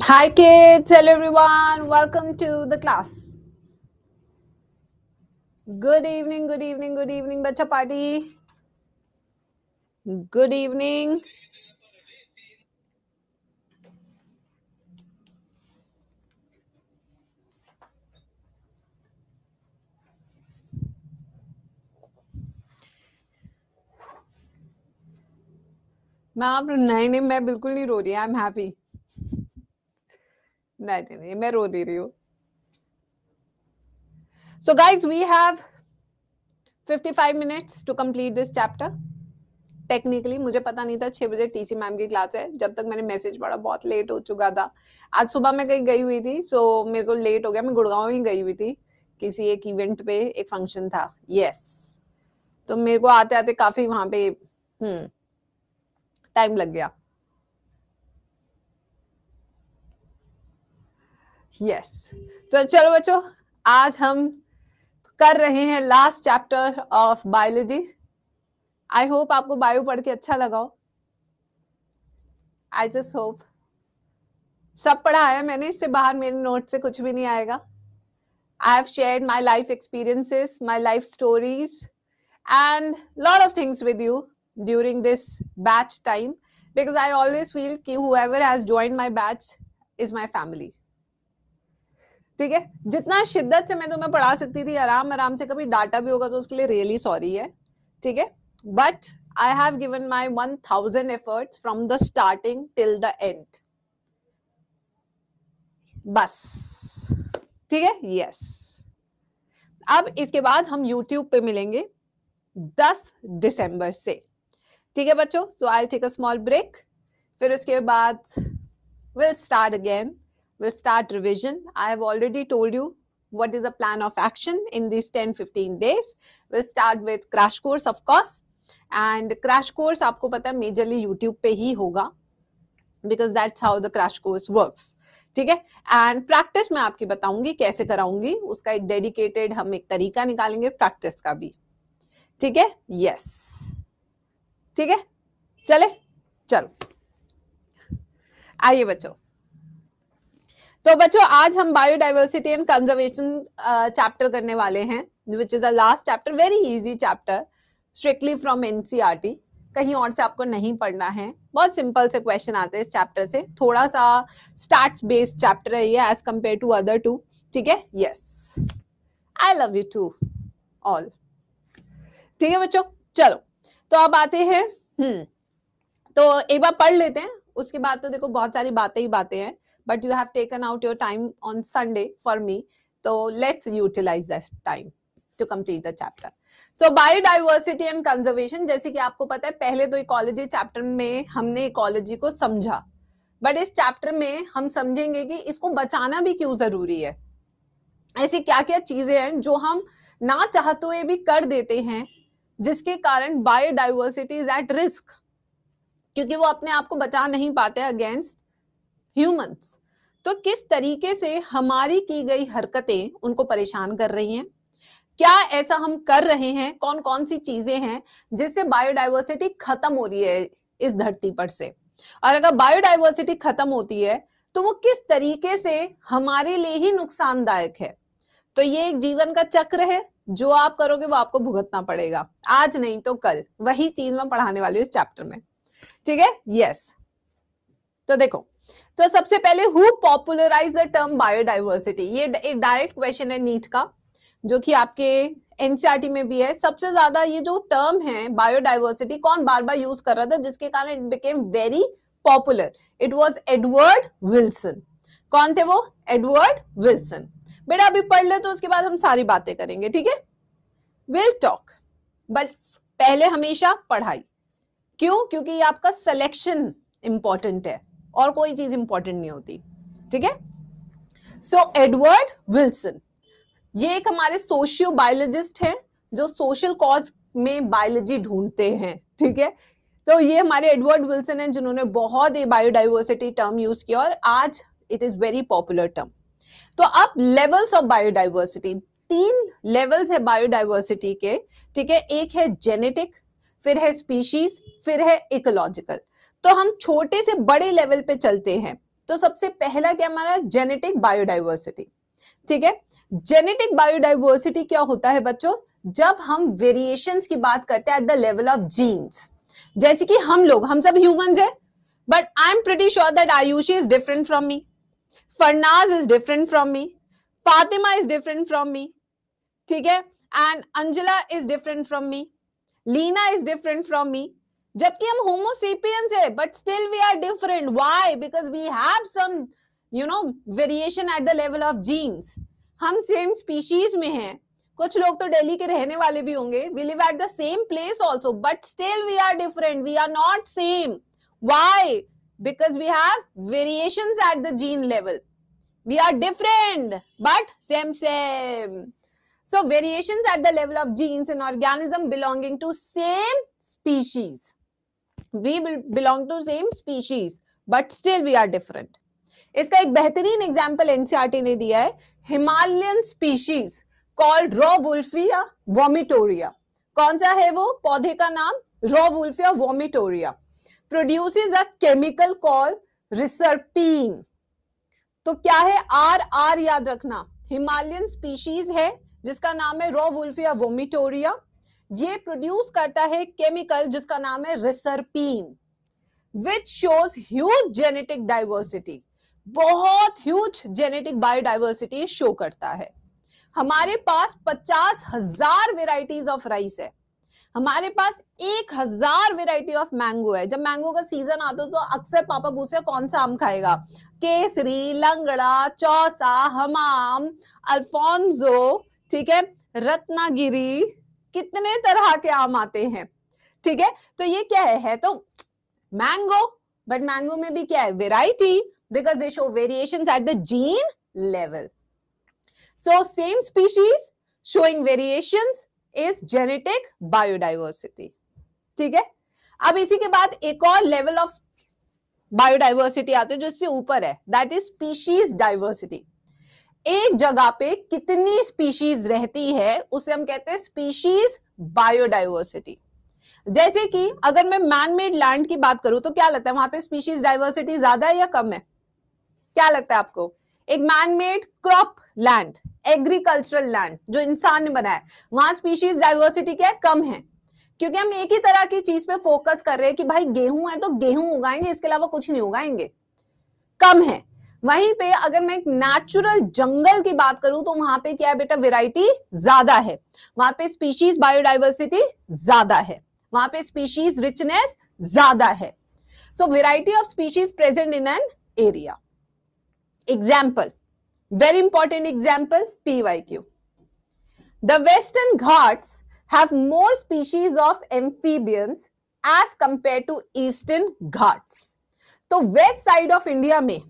Hi kids, hello everyone, welcome to the class. Good evening, good evening, good evening, bacha party. Good evening. नहीं मैं बिल्कुल नहीं रो रही, I am happy. नहीं मैं रो नहीं रही हूँ. So guys, we have 55 minutes to complete this chapter. Technically मुझे पता नहीं था 6 बजे टीसी मैम की क्लास है. जब तक मैंने मैसेज पढ़ा बहुत लेट हो चुका था. आज सुबह मैं कहीं गई हुई थी, सो मेरे को लेट हो गया. मैं गुड़गांव ही गई हुई थी, किसी एक इवेंट पे, एक फंक्शन था. यस, तो मेरे को आते आते काफी वहां पे टाइम लग गया. यस, तो चलो बच्चों, आज हम कर रहे हैं last chapter of biology. I hope आपको बायो पढ़ के अच्छा लगा हो. I just hope. सब पढ़ा है मैंने, इससे बाहर मेरे नोट से कुछ भी नहीं आएगा. I have shared my life experiences, my life stories, and lot of things with you during this batch time, because I always feel कि whoever has joined my batch is my family. ठीक है, जितना शिद्दत से मैं तुम्हें पढ़ा सकती थी, आराम आराम से, कभी डाटा भी होगा तो उसके लिए रियली सॉरी है. ठीक है, but I have given my 1000 efforts from the starting till the end. बस ठीक है. यस, अब इसके बाद हम YouTube पे मिलेंगे 10 दिसंबर से. ठीक है बच्चों, so I take a small break. फिर उसके बाद we'll start again. We'll start revision. I have already told you what is a plan of action in these 10-15 days. We'll start with crash course of course, and crash course आपको पता है majorly YouTube पे ही होगा, because that's how the crash course works. ठीक है, and practice मैं आपकी बताऊंगी कैसे कराऊंगी. उसका एक डेडिकेटेड हम एक तरीका निकालेंगे प्रैक्टिस का भी. ठीक है. यस, ठीक है, चले चलो आइए बच्चों. तो बच्चों आज हम बायोडाइवर्सिटी एंड कंजर्वेशन चैप्टर करने वाले हैं, which is a last chapter. Very easy chapter, strictly from NCERT. कहीं और से आपको नहीं पढ़ना है. बहुत सिंपल से क्वेश्चन आते हैं इस चैप्टर से. थोड़ा सा स्टैट्स बेस्ड चैप्टर है ये as compare to other two. ठीक है. Yes, I love you to all. ठीक है बच्चों, चलो तो अब आते हैं. तो एक बार पढ़ लेते हैं, उसके बाद तो देखो बहुत सारी बातें ही बातें हैं, but you have taken out your time on Sunday for me, तो let's utilise that time to complete the chapter. So biodiversity and conservation, जैसे कि आपको पता है पहले तो इकोलॉजी चैप्टर में हमने इकोलॉजी को समझा, बट इस चैप्टर में हम समझेंगे कि इसको बचाना भी क्यों जरूरी है. ऐसी क्या क्या चीजें हैं जो हम ना चाहते हुए भी कर देते हैं, जिसके कारण बायोडाइवर्सिटी इज एट रिस्क, क्योंकि वो अपने आप को बचा नहीं पाते अगेंस्ट ह्यूमंस. तो किस तरीके से हमारी की गई हरकतें उनको परेशान कर रही हैं, क्या ऐसा हम कर रहे हैं, कौन कौन सी चीजें हैं जिससे बायोडाइवर्सिटी खत्म हो रही है इस धरती पर से, और अगर बायोडाइवर्सिटी खत्म होती है तो वो किस तरीके से हमारे लिए ही नुकसानदायक है. तो ये एक जीवन का चक्र है, जो आप करोगे वो आपको भुगतना पड़ेगा, आज नहीं तो कल. वही चीज मैं पढ़ाने वाली हूँ इस चैप्टर में. ठीक है. यस, तो देखो, तो सबसे पहले who popularise the term biodiversity. ये एक डायरेक्ट क्वेश्चन है नीट का, जो कि आपके एनसीईआरटी में भी है. सबसे ज्यादा ये जो टर्म है बायोडाइवर्सिटी, कौन बार बार यूज कर रहा था, जिसके कारण it became very popular. It was Edward Wilson. कौन थे वो? Edward Wilson. बेटा अभी पढ़ ले, तो उसके बाद हम सारी बातें करेंगे. ठीक है, विल टॉक, बट पहले हमेशा पढ़ाई. क्यों? क्योंकि ये आपका सिलेक्शन इंपॉर्टेंट है और कोई चीज इंपॉर्टेंट नहीं होती. ठीक है. सो एडवर्ड विल्सन, ये एक हमारे सोशियो बायोलॉजिस्ट हैं जो सोशल कॉज में बायोलॉजी ढूंढते हैं. ठीक है, तो ये हमारे एडवर्ड विल्सन हैं जिन्होंने बहुत ही बायोडाइवर्सिटी टर्म यूज किया, और आज it is very popular term. तो अब लेवल्स ऑफ बायोडाइवर्सिटी, 3 लेवल्स है बायोडाइवर्सिटी के. ठीक है, एक है जेनेटिक, फिर है स्पीशीज, फिर है इकोलॉजिकल. तो हम छोटे से बड़े लेवल पे चलते हैं. तो सबसे पहला क्या हमारा जेनेटिक बायोडाइवर्सिटी, ठीक है। जेनेटिक बायोडाइवर्सिटी क्या होता है बच्चों, जब हम वेरिएशंस की बात करते हैं at the level of genes, जैसे कि हम सब ह्यूमंस है, but I am pretty sure that Ayushi is different from me, Farnaz is different from me, Fatima is different from me, ठीक है, and Anjala is different from me, Leena is different from me, जबकि हम homo sapiens है, but still we are different. Why? Because we have some variation at the level of genes. हम same species में हैं, कुछ लोग तो दिल्ली के रहने वाले भी होंगे, we live at the same place also, but still we are different, we are not same. Why? Because we have variations at the gene level. We are different but same. So variations at the level of genes in organism belonging to same species. We belong to same species but still we are different. इसका एक बेहतरीन example NCERT ने दिया है, Himalayan species called Rauvolfia vomitoria. कौन सा है वो पौधे का नाम? Rauvolfia vomitoria. Produces a chemical called reserpine. तो क्या है? आर याद रखना. हिमालयन स्पीशीज है जिसका नाम है रोवुल्फिया वोमिटोरिया. ये प्रोड्यूस करता है केमिकल जिसका नाम है reserpine, which shows huge genetic diversity. बहुत ह्यूज जेनेटिक बायोडाइवर्सिटी शो करता है. हमारे पास 50,000 वेराइटीज ऑफ राइस है, हमारे पास 1,000 वेराइटी ऑफ मैंगो है. जब मैंगो का सीजन आता है तो अक्सर पापा पूछते हैं कौन सा आम खाएगा, केसरी, लंगड़ा, चौसा, हमाम, अल्फोंसो, ठीक है, रत्नागिरी, कितने तरह के आम आते हैं, ठीक है. तो ये क्या है तो मैंगो, बट मैंगो में भी क्या है? Variety, because they show variations at the gene level. So same species showing variations is genetic biodiversity, ठीक है. अब इसी के बाद एक और लेवल ऑफ बायोडाइवर्सिटी आते हैं जो इससे ऊपर है, दैट इज स्पीशीज डाइवर्सिटी. एक जगह पे कितनी स्पीशीज रहती है उसे हम कहते हैं स्पीशीज बायोडाइवर्सिटी. जैसे कि अगर मैं मैन मेड लैंड की बात करूं तो क्या लगता है वहां पे स्पीशीज डाइवर्सिटी ज्यादा है या कम है? क्या लगता है आपको? एक man made crop land, agricultural land जो इंसान ने बनाया, वहां स्पीशीज डाइवर्सिटी क्या है? कम है, क्योंकि हम एक ही तरह की चीज पे फोकस कर रहे हैं कि भाई गेहूं है तो गेहूं उगाएंगे, इसके अलावा कुछ नहीं उगाएंगे. कम है. वहीं पे अगर मैं एक नेचुरल जंगल की बात करूं तो वहां पे क्या है बेटा? वैरायटी ज्यादा है, वहां पे स्पीशीज बायोडाइवर्सिटी ज्यादा है, वहां पे स्पीशीज रिचनेस ज्यादा है. So variety of species present in an area. Example, very important example, PYQ. The Western Ghats have more species of amphibians as compared to Eastern Ghats. तो वेस्ट साइड ऑफ इंडिया में,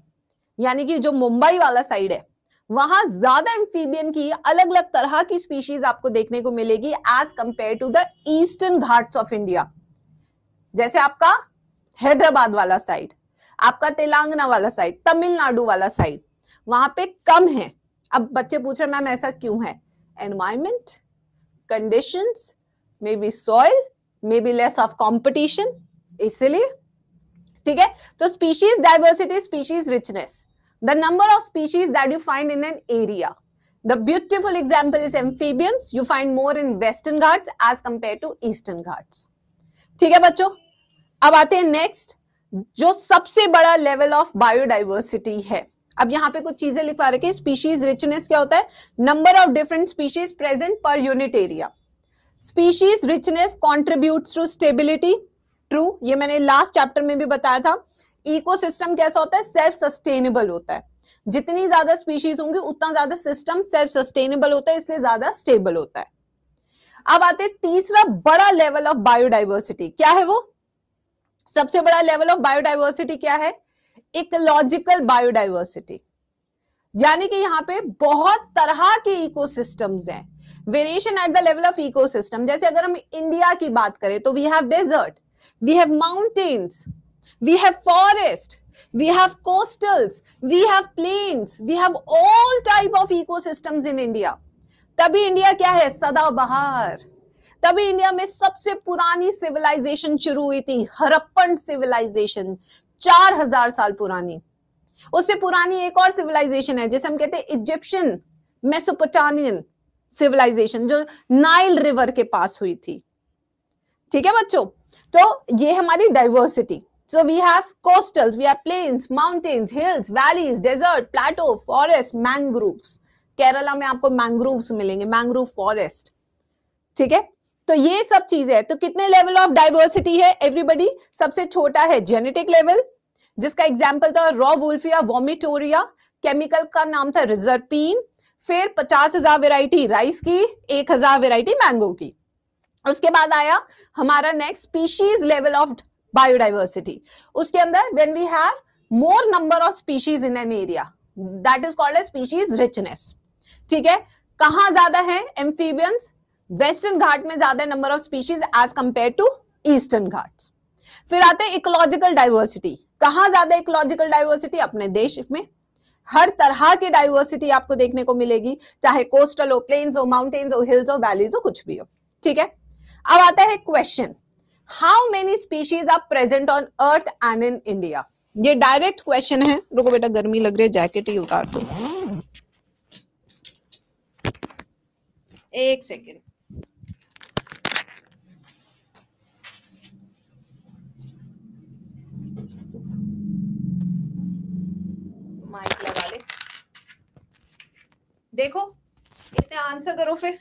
यानी कि जो मुंबई वाला side है, वहां ज्यादा amphibian की अलग अलग तरह की स्पीशीज आपको देखने को मिलेगी as compare to the Eastern Ghats of India. जैसे आपका हैदराबाद वाला साइड, आपका तेलंगाना वाला साइड, तमिलनाडु वाला साइड, वहां पे कम है. अब बच्चे पूछ रहे मैम ऐसा क्यों है? Environment, conditions, may be soil, may be less of competition, इसलिए, ठीक है. तो species diversity, species richness, the number of species that you find in an area. The beautiful example is amphibians, you find more in Western Ghats as compare to Eastern Ghats. ठीक है बच्चों, अब आते हैं नेक्स्ट, जो सबसे बड़ा लेवल ऑफ बायोडाइवर्सिटी है. अब यहां पे कुछ चीजें लिखवा रखी है. स्पीशीज रिचनेस क्या होता है? Number of different species present per unit area. Species richness contributes to stability. True, ये मैंने लास्ट चैप्टर में भी बताया था. इकोसिस्टम कैसा होता है? सेल्फ सस्टेनेबल होता है. जितनी ज्यादा स्पीशीज होंगी उतना ज्यादा सिस्टम सेल्फ सस्टेनेबल होता है, इसलिए ज्यादा स्टेबल होता है. अब आते हैं तीसरा बड़ा लेवल ऑफ बायोडाइवर्सिटी. क्या है वो? सबसे बड़ा लेवल ऑफ बायोडाइवर्सिटी क्या है? Ecological biodiversity. यानी कि यहां पे बहुत तरह के इकोसिस्टम्स हैं. Variation at the level of ecosystem. जैसे अगर हम इंडिया की बात करें तो we have desert, we have mountains, we have forest, we have coastals, we have plains, we have all type of ecosystems in India. तभी India क्या है? सदाबहार. तभी इंडिया में सबसे पुरानी सिविलाइजेशन शुरू हुई थी, हड़प्पन सिविलाइजेशन, 4000 साल पुरानी. उससे पुरानी एक और सिविलाइजेशन है जिसे हम कहते हैं इजिप्शियन मेसोपोटामियन सिविलाइजेशन, जो नाइल रिवर के पास हुई थी। ठीक है बच्चों, तो ये हमारी diversity. So we have coastals, we have plains, mountains, hills, valleys, desert, plateau, forest, mangroves. Kerala में आपको मैंग्रोव्स मिलेंगे, मैंग्रोव फॉरेस्ट। ठीक है, तो ये सब चीजें है। तो कितने लेवल ऑफ डाइवर्सिटी है एवरीबॉडी? सबसे छोटा है जेनेटिक लेवल, जिसका एग्जांपल था रॉ वुल्फिया वोमिटोरिया, केमिकल का नाम था रिजर्पीन। फिर 50,000 वैरायटी राइस की, 1,000 वैरायटी मैंगो की। उसके बाद आया हमारा next species level of biodiversity. उसके अंदर when we have more number of species in an area, that is called as species richness. ठीक है, कहां ज्यादा है? एम्फीबियंस, वेस्टर्न घाट में ज्यादा number of species as compare to Eastern Ghats. फिर आते हैं इकोलॉजिकल डाइवर्सिटी। कहां ज्यादा इकोलॉजिकल डाइवर्सिटी? अपने देश में हर तरह की डाइवर्सिटी आपको देखने को मिलेगी, चाहे कोस्टल हो, प्लेन्स हो, माउंटेन्स हो, हिल्स हो, वैलीज हो, कुछ भी हो। ठीक है, अब आता है question, how many species are present on earth and in India? ये डायरेक्ट क्वेश्चन है। रुको बेटा, गर्मी लग रही है, जैकेट ही उतार दो। एक सेकेंड। माइक लगा ले। देखो, इतने आंसर करो फिर।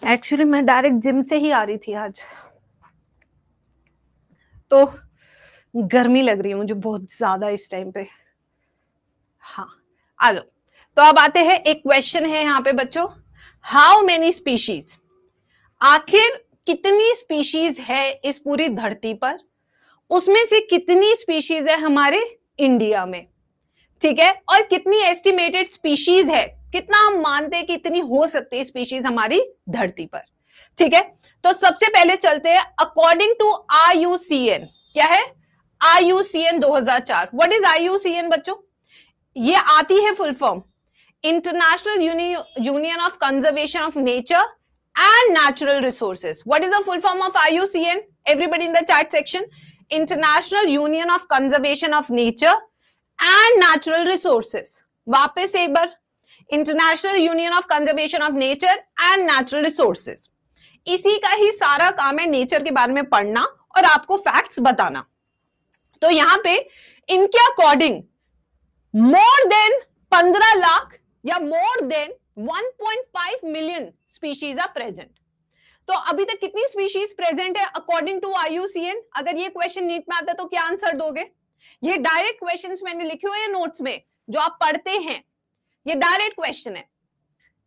एक्चुअली मैं डायरेक्ट जिम से ही आ रही थी आज, तो गर्मी लग रही है मुझे बहुत ज्यादा इस टाइम पे। हाँ, आ जाओ। तो अब आते हैं, एक क्वेश्चन है यहाँ पे बच्चों, हाउ मेनी स्पीशीज, आखिर कितनी स्पीशीज है इस पूरी धरती पर, उसमें से कितनी स्पीशीज है हमारे इंडिया में। ठीक है, और कितनी एस्टिमेटेड स्पीशीज है, कितना हम मानते हैं कि इतनी हो सकती है स्पीशीज हमारी धरती पर। ठीक है, तो सबसे पहले चलते हैं अकॉर्डिंग टू IUCN। क्या है? IUCN 2004। व्हाट इज IUCN बच्चों? ये आती है full form, International union of Conservation of nature and natural Resources. What is the full form of IUCN? Everybody in the chat section, International union of Conservation of nature and natural Resources. वापस एक बार, International union of Conservation of nature and natural Resources. इसी का ही सारा काम है nature के बारे में पढ़ना और आपको फैक्ट्स बताना। तो यहां पे इनके अकॉर्डिंग मोर देन 15 लाख या more than 1.5 million species are present. तो अभी तक कितनी स्पीशीज प्रेजेंट है अकॉर्डिंग टू IUCN? अगर ये क्वेश्चन नीट में आता है तो क्या आंसर दोगे? ये डायरेक्ट क्वेश्चंस मैंने लिखे हुए हैं नोट्स में, जो आप पढ़ते हैं, ये डायरेक्ट क्वेश्चन है।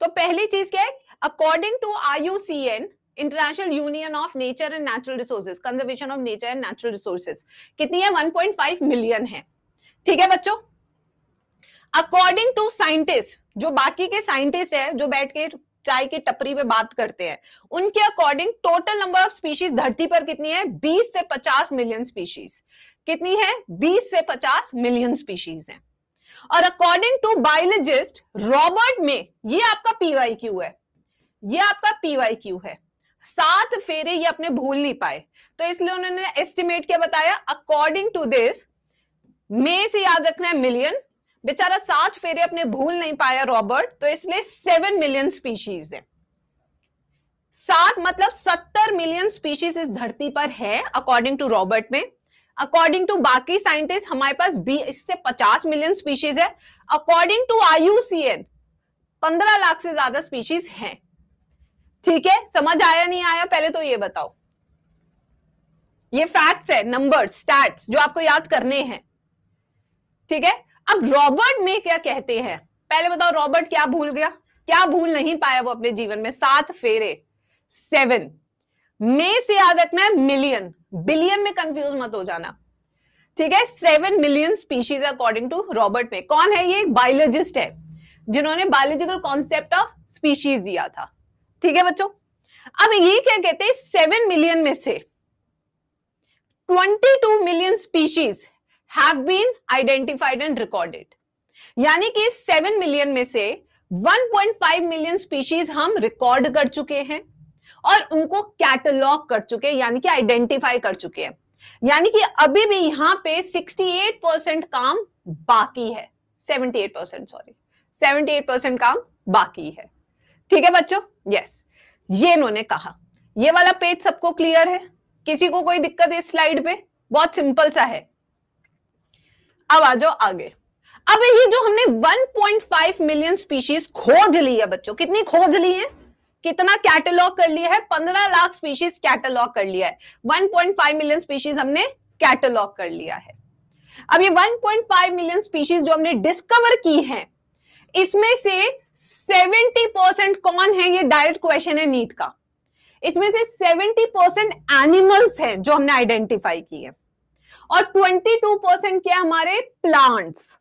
तो पहली चीज क्या है? According to IUCN, international union of nature and natural resources, conservation of nature and natural resources, कितनी है? 1.5 मिलियन है। ठीक है बच्चों, अकॉर्डिंग टू साइंटिस्ट, जो बाकी के साइंटिस्ट है जो बैठ के चाय की टपरी पे बात करते हैं, उनके according total number of species धरती पर कितनी है? 20 से 50 मिलियन स्पीशीज। कितनी है? 20 से 50 मिलियन स्पीशीज है। और अकॉर्डिंग टू बायोलॉजिस्ट रॉबर्ट में, ये आपका PYQ है, ये आपका PYQ है, 7 फेरे ये अपने भूल नहीं पाए, तो इसलिए उन्होंने एस्टिमेट क्या बताया? अकॉर्डिंग टू दिस, में से याद रखना है मिलियन, बेचारा 7 फेरे अपने भूल नहीं पाया रॉबर्ट, तो इसलिए 7 मिलियन स्पीशीज है। 7 मतलब 70 मिलियन स्पीशीज इस धरती पर है अकॉर्डिंग टू रॉबर्ट में। अकॉर्डिंग टू बाकी साइंटिस्ट हमारे पास 20 से 50 मिलियन स्पीशीज है। अकॉर्डिंग टू IUCN 15 लाख से ज्यादा स्पीशीज हैं। ठीक है, समझ आया नहीं आया? पहले तो ये बताओ। ये फैक्ट्स है, नंबर्स, स्टैट्स जो आपको याद करने हैं। ठीक है, अब रॉबर्ट में क्या कहते हैं? पहले बताओ, रॉबर्ट क्या भूल गया? क्या भूल नहीं पाया वो अपने जीवन में? 7 फेरे, 7 में से याद रखना है मिलियन, बिलियन में कंफ्यूज मत हो जाना। ठीक है, 7 million species according to Robert में। कौन है ये? एक बायोलॉजिस्ट है जिन्होंने बायोलॉजिकल कॉन्सेप्ट ऑफ स्पीशीज दिया था। ठीक है बच्चों, अब ये क्या कहते हैं? 7 मिलियन में से 22 million species have been identified and recorded. यानी कि 7 मिलियन में से 1.5 मिलियन स्पीशीज हम रिकॉर्ड कर चुके हैं और उनको कैटलॉग कर चुके हैं, यानी कि आइडेंटिफाई कर चुके हैं। यानी कि अभी भी यहां पे 68% काम बाकी है, 78% काम बाकी है। ठीक है बच्चों, यस, ये इन्होंने कहा। ये वाला पेज सबको क्लियर है? किसी को कोई दिक्कत है इस स्लाइड पे? बहुत सिंपल सा है। अब आ जाओ आगे। अब ये जो हमने 1.5 मिलियन स्पीशीज खोज ली है बच्चों, कितनी खोज ली है, कितना कैटलॉग कर लिया है? 15 लाख स्पीशीज कैटलॉग कर लिया है। 1.5 मिलियन स्पीशीज हमने कैटलॉग कर लिया है। अब ये 1.5 मिलियन स्पीशीज जो हमने डिस्कवर की है, इसमें से 70% कौन है? ये डायरेक्ट क्वेश्चन है नीट का। इसमें से 70% एनिमल्स हैं जो हमने आइडेंटिफाई की है और 22% क्या हमारे प्लांट्स।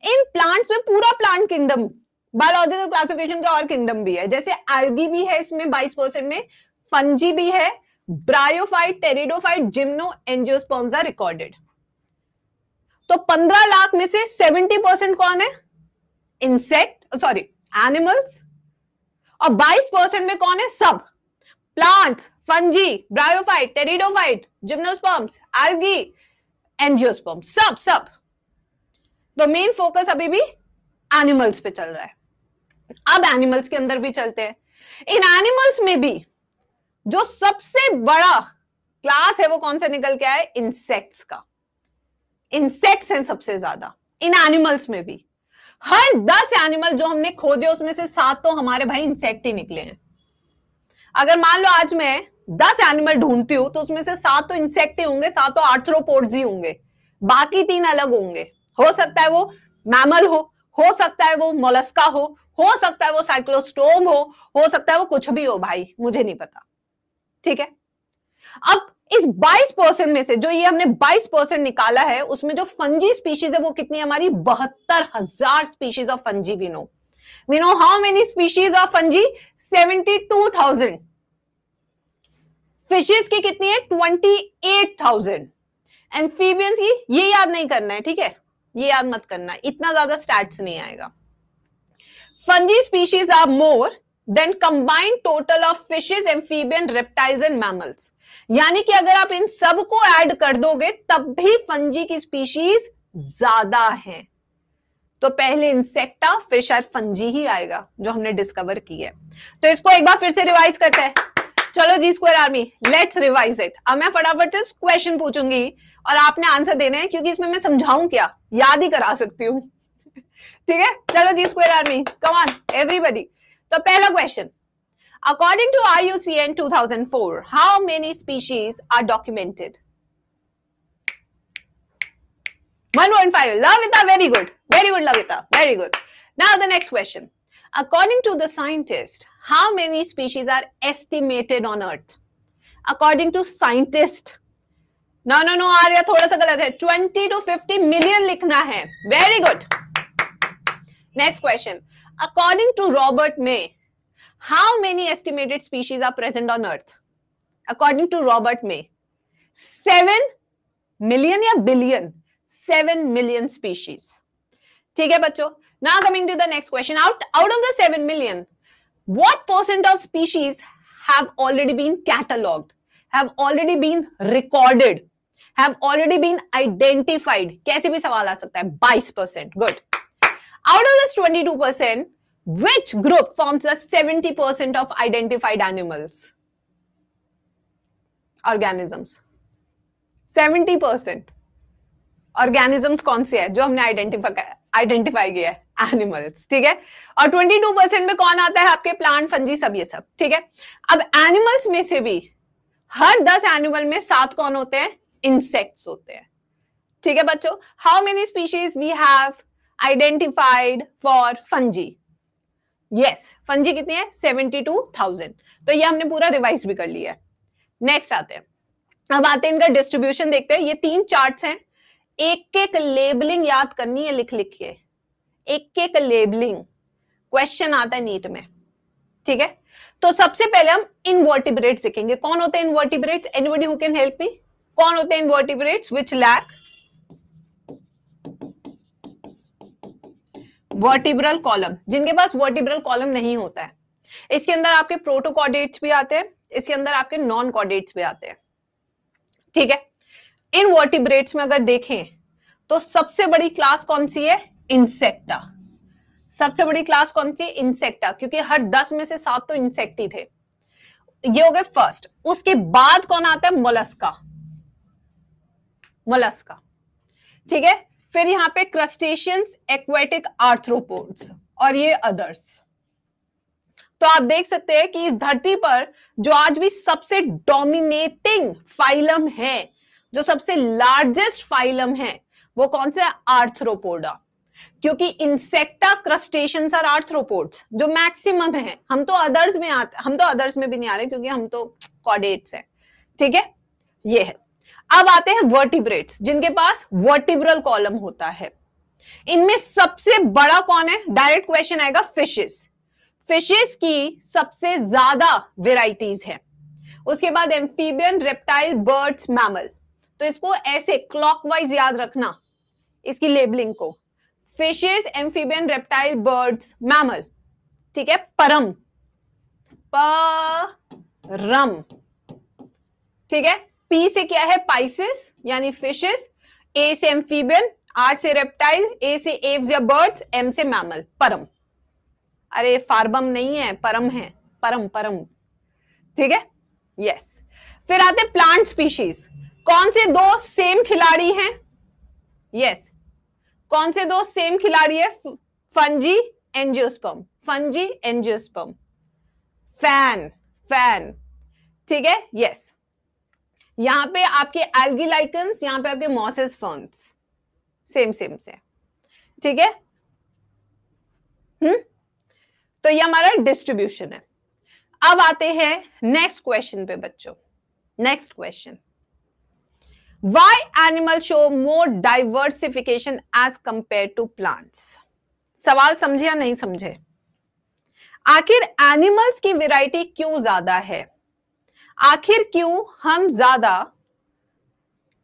इन प्लांट्स में पूरा प्लांट किंगडम, बायोलॉजिकल क्लासिफिकेशन का और किंगडम भी है, जैसे एल्गी भी है इसमें 22% में, फंजी भी है, bryophyte, pteridophyte, gymno, angiosperms are recorded. तो 15 लाख में से 70% कौन है? एनिमल्स। और 22% में कौन है? सब plants, fungi, bryophyte, pteridophyte, gymnosperms, algae, angiosperms, सब। तो मेन फोकस अभी भी एनिमल्स पे चल रहा है। अब एनिमल्स के अंदर भी चलते हैं। इन एनिमल्स में भी जो सबसे बड़ा क्लास है वो कौन सा निकल के आया? इंसेक्ट्स का। इंसेक्ट्स हैं सबसे ज्यादा इन एनिमल्स में भी। हर 10 एनिमल जो हमने खोजे उसमें से 7 तो हमारे भाई इंसेक्ट ही निकले हैं। अगर मान लो आज मैं 10 एनिमल ढूंढती हूं तो उसमें से 7 तो इंसेक्ट ही होंगे, 7 तो आर्थ्रोपोड्स ही होंगे, बाकी 3 अलग होंगे। हो सकता है वो मैमल हो सकता है वो मोलस्का हो सकता है वो साइक्लोस्टोम हो सकता है वो कुछ भी हो भाई, मुझे नहीं पता। ठीक है, अब इस 22% में से जो ये हमने 22% निकाला है, उसमें जो फंजी स्पीशीज है वो कितनी है हमारी? 72,000 species of fungi we know how many species of fungi? 72,000। Fishes की कितनी है? 28,000। एम्फीबियंस की ये याद नहीं करना है, ठीक है, ये याद मत करना, इतना ज्यादा स्टैट्स नहीं आएगा। Fungi species are more than combined total of fishes, amphibian, reptiles and mammals. यानी कि अगर आप इन सबको ऐड कर दोगे तब भी फंजी की स्पीशीज ज्यादा है। तो पहले इंसेक्टा फिर शायद फंजी ही आएगा जो हमने डिस्कवर की है। तो इसको एक बार फिर से रिवाइज करते हैं। चलो G square army, let's revise it. अब मैं फटाफट से क्वेश्चन पूछूंगी और आपने आंसर देना है, क्योंकि इसमें मैं समझाऊं क्या, याद ही करा सकती हूं। ठीक है, चलो G square army, come on everybody. तो पहला question, according to IUCN 2004 how many species are documented? 1.5. Lavita, very good Lavita, very good. Now the next question, according to the scientist how many species are estimated on earth? According to scientist, no Arya थोड़ा सा गलत है, 20 to 50 million लिखना है। Very good. Next question, according to Robert May how many estimated species are present on earth? According to Robert May 7 million या billion? 7 million species. ठीक है बच्चों, now coming to the next question, out of the 7 million what percent of species have already been catalogued, have already been recorded, have already been identified? कैसे भी सवाल आ सकता है। 22%, good. Out of this 22%, which group forms the 70% of identified animals, organisms? 70% organisms कौन से है जो हमने आइडेंटिफाई किया है? एनिमल्स। ठीक है, और 22% में कौन आता है आपके? प्लांट, फंजी, सब ये सब। ठीक है, अब एनिमल्स में से भी हर 10 एनिमल में 7 कौन होते हैं? इंसेक्ट्स होते हैं। ठीक है बच्चों, how many species we have identified for fungi? Yes, fungi कितनी है? 72,000। तो ये हमने पूरा रिवाइज भी कर लिया है। नेक्स्ट आते हैं, अब आते हैं इनका डिस्ट्रीब्यूशन देखते हैं। ये 3 चार्ट्स हैं, एक एक लेबलिंग याद करनी है, लिख के एक एक लेबलिंग क्वेश्चन आता है नीट में। ठीक है, तो सबसे पहले हम इनवर्टिब्रेट्स देखेंगे। कौन होते हैं invertebrates? Anybody who can help me? कौन होते हैं इनवर्टिब्रेट्स विच लैक वर्टिब्रल कॉलम, जिनके पास वर्टिब्रल कॉलम नहीं होता है। इसके अंदर आपके प्रोटोकॉर्डेट्स भी आते हैं, इसके अंदर आपके नॉन कॉर्डेट्स भी आते हैं, ठीक है। इन वर्टिब्रेट्स में अगर देखें तो सबसे बड़ी क्लास कौन सी है? इंसेक्टा। सबसे बड़ी क्लास कौन सी? इंसेक्टा, क्योंकि हर 10 में से 7 तो इंसेक्ट ही थे। ये हो गए फर्स्ट। उसके बाद कौन आता है? मोलस्का। मोलस्का, ठीक है। फिर यहां पे क्रस्टेशियंस, एक्वेटिक आर्थ्रोपोड्स और ये अदर्स। तो आप देख सकते हैं कि इस धरती पर जो आज भी सबसे डोमिनेटिंग फाइलम है, जो सबसे लार्जेस्ट फाइलम है, वो कौन सा? आर्थ्रोपोडा। क्योंकि इंसेक्टा, क्रस्टेशियंस और आर्थ्रोपोड्स जो मैक्सिमम है। हम तो अदर्स में आते, हम तो अदर्स में भी नहीं आ रहे क्योंकि हम तो कॉर्डेट्स हैं, ठीक है। ये है। अब आते हैं वर्टिब्रेट्स, जिनके पास वर्टिब्रल कॉलम होता है। इनमें सबसे बड़ा कौन है? डायरेक्ट क्वेश्चन आएगा, फिशेस। फिशेस की सबसे ज्यादा वेराइटीज है। उसके बाद एम्फीबियन, रेप्टाइल, बर्ड्स, मैमल। तो इसको ऐसे क्लॉकवाइज याद रखना, इसकी लेबलिंग को। Fishes, amphibian, reptile, birds, mammal, ठीक है। परम, परम, ठीक है। पी से क्या है? पाइसेस यानी फिशेस, ए से एम्फीबियन, आर से रेप्टाइल, ए से एव्स या बर्ड्स, एम से मैमल, परम। अरे फार्बम नहीं है, परम है, परम परम, ठीक है। यस। फिर आते प्लांट स्पीशीज। कौन से दो सेम खिलाड़ी हैं? यस, कौन से दो सेम खिलाड़ी है? Fungi, angiosperm. Fungi, angiosperm. Fan, fan, ठीक है। यस। यहां पे आपके एल्गी लाइकन्स, यहां पे आपके मॉसेस, फर्न्स, सेम सेम से, ठीक है। तो ये हमारा डिस्ट्रीब्यूशन है। अब आते हैं नेक्स्ट क्वेश्चन पे बच्चों। Next question, why animal show more diversification as compare to plants? सवाल समझे या नहीं समझे? आखिर एनिमल्स की वैरायटी क्यों ज्यादा है? आखिर क्यों हम ज्यादा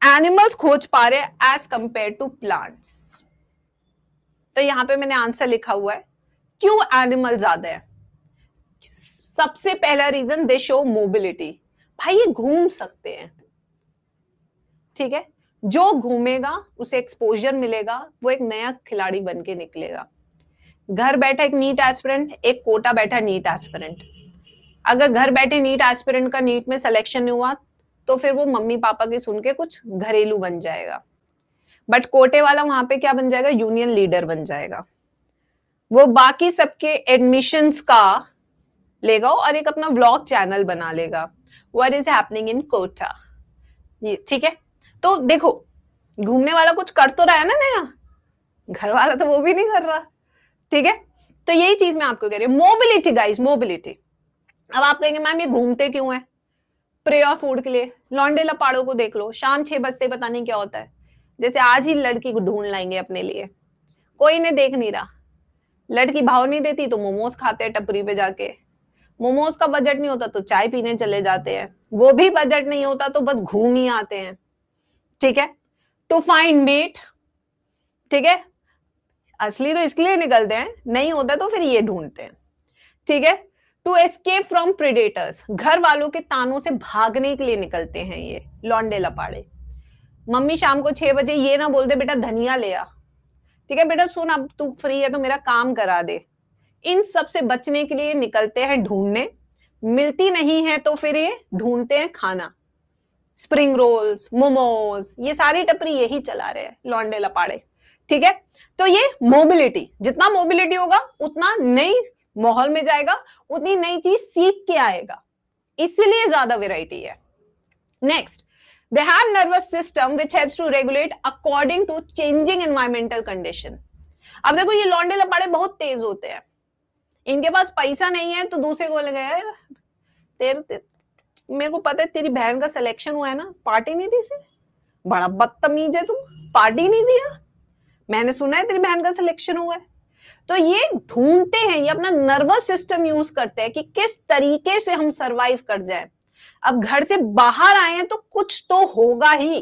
एनिमल्स खोज पा रहे एज कंपेयर टू प्लांट्स? तो यहां पे मैंने आंसर लिखा हुआ है, क्यों एनिमल ज्यादा है। सबसे पहला रीजन, दे शो मोबिलिटी। भाई ये घूम सकते हैं, ठीक है। जो घूमेगा उसे एक्सपोजर मिलेगा, वो एक नया खिलाड़ी बन के निकलेगा। घर बैठा एक नीट एस्पिरेंट, एक कोटा बैठा नीट एस्पिरेंट। अगर घर बैठे नीट एस्पिरेंट का नीट में सिलेक्शन नहीं हुआ तो फिर वो मम्मी पापा की सुन के कुछ घरेलू बन जाएगा। बट कोटे वाला वहां पे क्या बन जाएगा? यूनियन लीडर बन जाएगा। वो बाकी सबके एडमिशंस का लेगा और एक अपना व्लॉग चैनल बना लेगा, what is happening in Kota, ये ठीक है। तो देखो, घूमने वाला कुछ कर तो रहा है ना नया, घर वाला तो वो भी नहीं कर रहा, ठीक है। तो यही चीज मैं आपको कह रही हूँ, मोबिलिटी गाइस, मोबिलिटी। अब आप कहेंगे मैम ये घूमते क्यों है? प्रे और फूड के लिए। लौंडे लपाड़ों को देख लो, शाम 6 बजते पता नहीं क्या होता है, जैसे आज ही लड़की को ढूंढ लाएंगे अपने लिए, कोई ने देख नहीं रहा, लड़की भाव नहीं देती तो मोमोज खाते हैं टपरी पे जाके, मोमोज का बजट नहीं होता तो चाय पीने चले जाते हैं, वो भी बजट नहीं होता तो बस घूम ही आते हैं, ठीक है, टू फाइंड मेट, ठीक है। असली तो इसके लिए निकलते हैं, नहीं होता तो फिर ये ढूंढते हैं, ठीक है। टू एस्केप फ्रॉम प्रेडेटर्स, घर वालों के तानों से भागने के लिए निकलते हैं ये लौंडे लपाड़े। मम्मी शाम को 6 बजे ये ना बोल दे बेटा धनिया ले आ, ठीक है बेटा सुन अब तू फ्री है तो मेरा काम करा दे। इन सब से बचने के लिए निकलते हैं ढूंढने, मिलती नहीं है तो फिर ये ढूंढते हैं खाना, स्प्रिंग रोल्स, मोमोज, ये सारी टपरी यही चला रहे हैं लौंडे लपाड़े, ठीक है। तो ये मोबिलिटी, जितना मोबिलिटी होगा उतना नई माहौल में जाएगा, उतनी नई चीज सीख के आएगा, इसलिए ज्यादा वैरायटी है। Next, they have nervous system which helps to regulate according to changing environmental condition। अब देखो ये लौंडे लपाड़े बहुत तेज होते हैं, इनके पास पैसा नहीं है तो दूसरे को लगे मेरे को पता है तेरी बहन का सिलेक्शन हुआ है ना, पार्टी नहीं दी से, बड़ा बदतमीज है तुम, पार्टी नहीं दिया, मैंने सुना है तेरी बहन का सिलेक्शन हुआ है। तो ये ढूंढते हैं, ये अपना नर्वस सिस्टम यूज करते हैं कि किस तरीके से हम सरवाइव कर जाएं। अब घर से बाहर आए हैं तो कुछ तो होगा ही,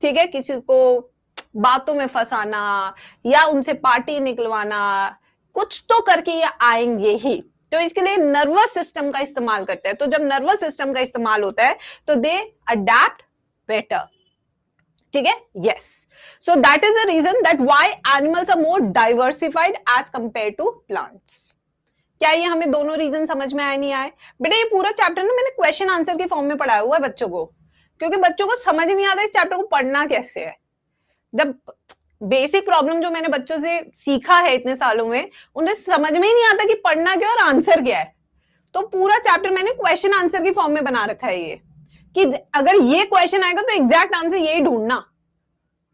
ठीक है, किसी को बातों में फंसाना या उनसे पार्टी निकलवाना, कुछ तो करके ये आएंगे ही। तो इसके लिए नर्वस सिस्टम का इस्तेमाल करते हैं। तो जब नर्वस सिस्टम का इस्तेमाल होता है तो दे अडैप्ट बेटर। ठीक है, yes. So that is the reason that why animals are more diversified as compare to plants. क्या ये हमें दोनों रीजन समझ में आए नहीं आए? बेटा ये पूरा चैप्टर ना मैंने क्वेश्चन आंसर के फॉर्म में पढ़ाया हुआ है बच्चों को, क्योंकि बच्चों को समझ नहीं आता इस चैप्टर को पढ़ना कैसे है। जब बेसिक प्रॉब्लम जो मैंने बच्चों से सीखा है इतने सालों में, उन्हें समझ में ही नहीं आता कि पढ़ना क्या और आंसर क्या है। तो पूरा चैप्टर मैंने क्वेश्चन आंसर के फॉर्म में बना रखा है ये, कि अगर ये क्वेश्चन आएगा तो एग्जैक्ट आंसर यही ढूंढना।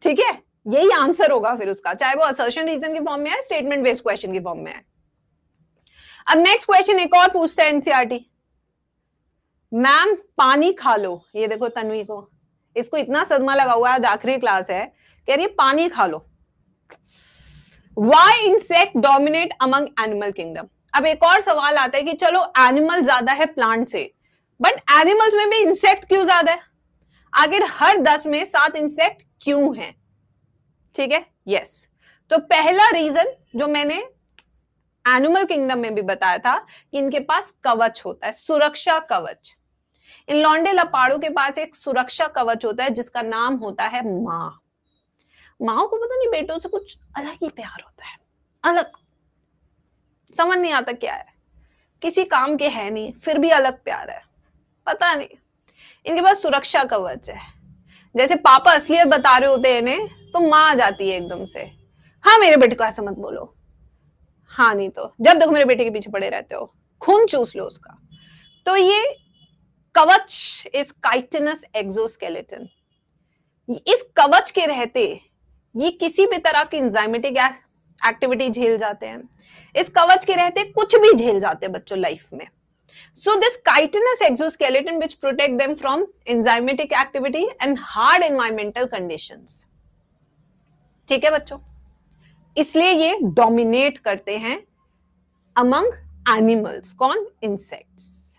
ठीक है, यही आंसर होगा फिर उसका, चाहे वो असर्शन रीजन के फॉर्म में है, स्टेटमेंट बेस्ड क्वेश्चन के फॉर्म में है। अब नेक्स्ट क्वेश्चन एक और पूछता है एनसीईआरटी, मैम पानी खा लो। ये देखो तन्वी को, इसको इतना सदमा लगा हुआ है, आज आखिरी क्लास है, कह रही है पानी खा लो। Why insect dominate among animal kingdom? अब एक और सवाल आता है कि चलो एनिमल ज्यादा है प्लांट से, बट एनिमल्स में भी इंसेक्ट क्यों ज्यादा है? आखिर हर 10 में 7 इंसेक्ट क्यों हैं? ठीक है, यस। तो पहला रीजन जो मैंने एनिमल किंगडम में भी बताया था कि इनके पास कवच होता है, सुरक्षा कवच। इन लौंडे लपाड़ों के पास एक सुरक्षा कवच होता है जिसका नाम होता है मां। माओ को पता नहीं बेटों से कुछ अलग ही प्यार होता है, अलग, समझ नहीं आता क्या है, किसी काम के है नहीं फिर भी अलग प्यार है, पता नहीं। इनके पास सुरक्षा कवच है। जैसे पापा असलियत बता रहे होते हैं इन्हें, तो माँ आ जाती है एकदम से, हाँ मेरे बेटे को ऐसा मत बोलो, हाँ नहीं तो जब देखो मेरे बेटे के पीछे पड़े रहते हो, खून चूस लो उसका। तो ये कवच इस काइटिनस एक्सोस्केलेटन, इस कवच के रहते ये किसी भी तरह की एंजाइमेटिक एक्टिविटी झेल जाते हैं, इस कवच के रहते कुछ भी झेल जाते हैं बच्चों लाइफ में। So this chitinous exoskeleton which protect them from enzymatic activity and hard environmental conditions. ठीक है बच्चों, इसलिए ये डोमिनेट करते हैं अमंग एनिमल्स। कौन? इंसेक्ट्स।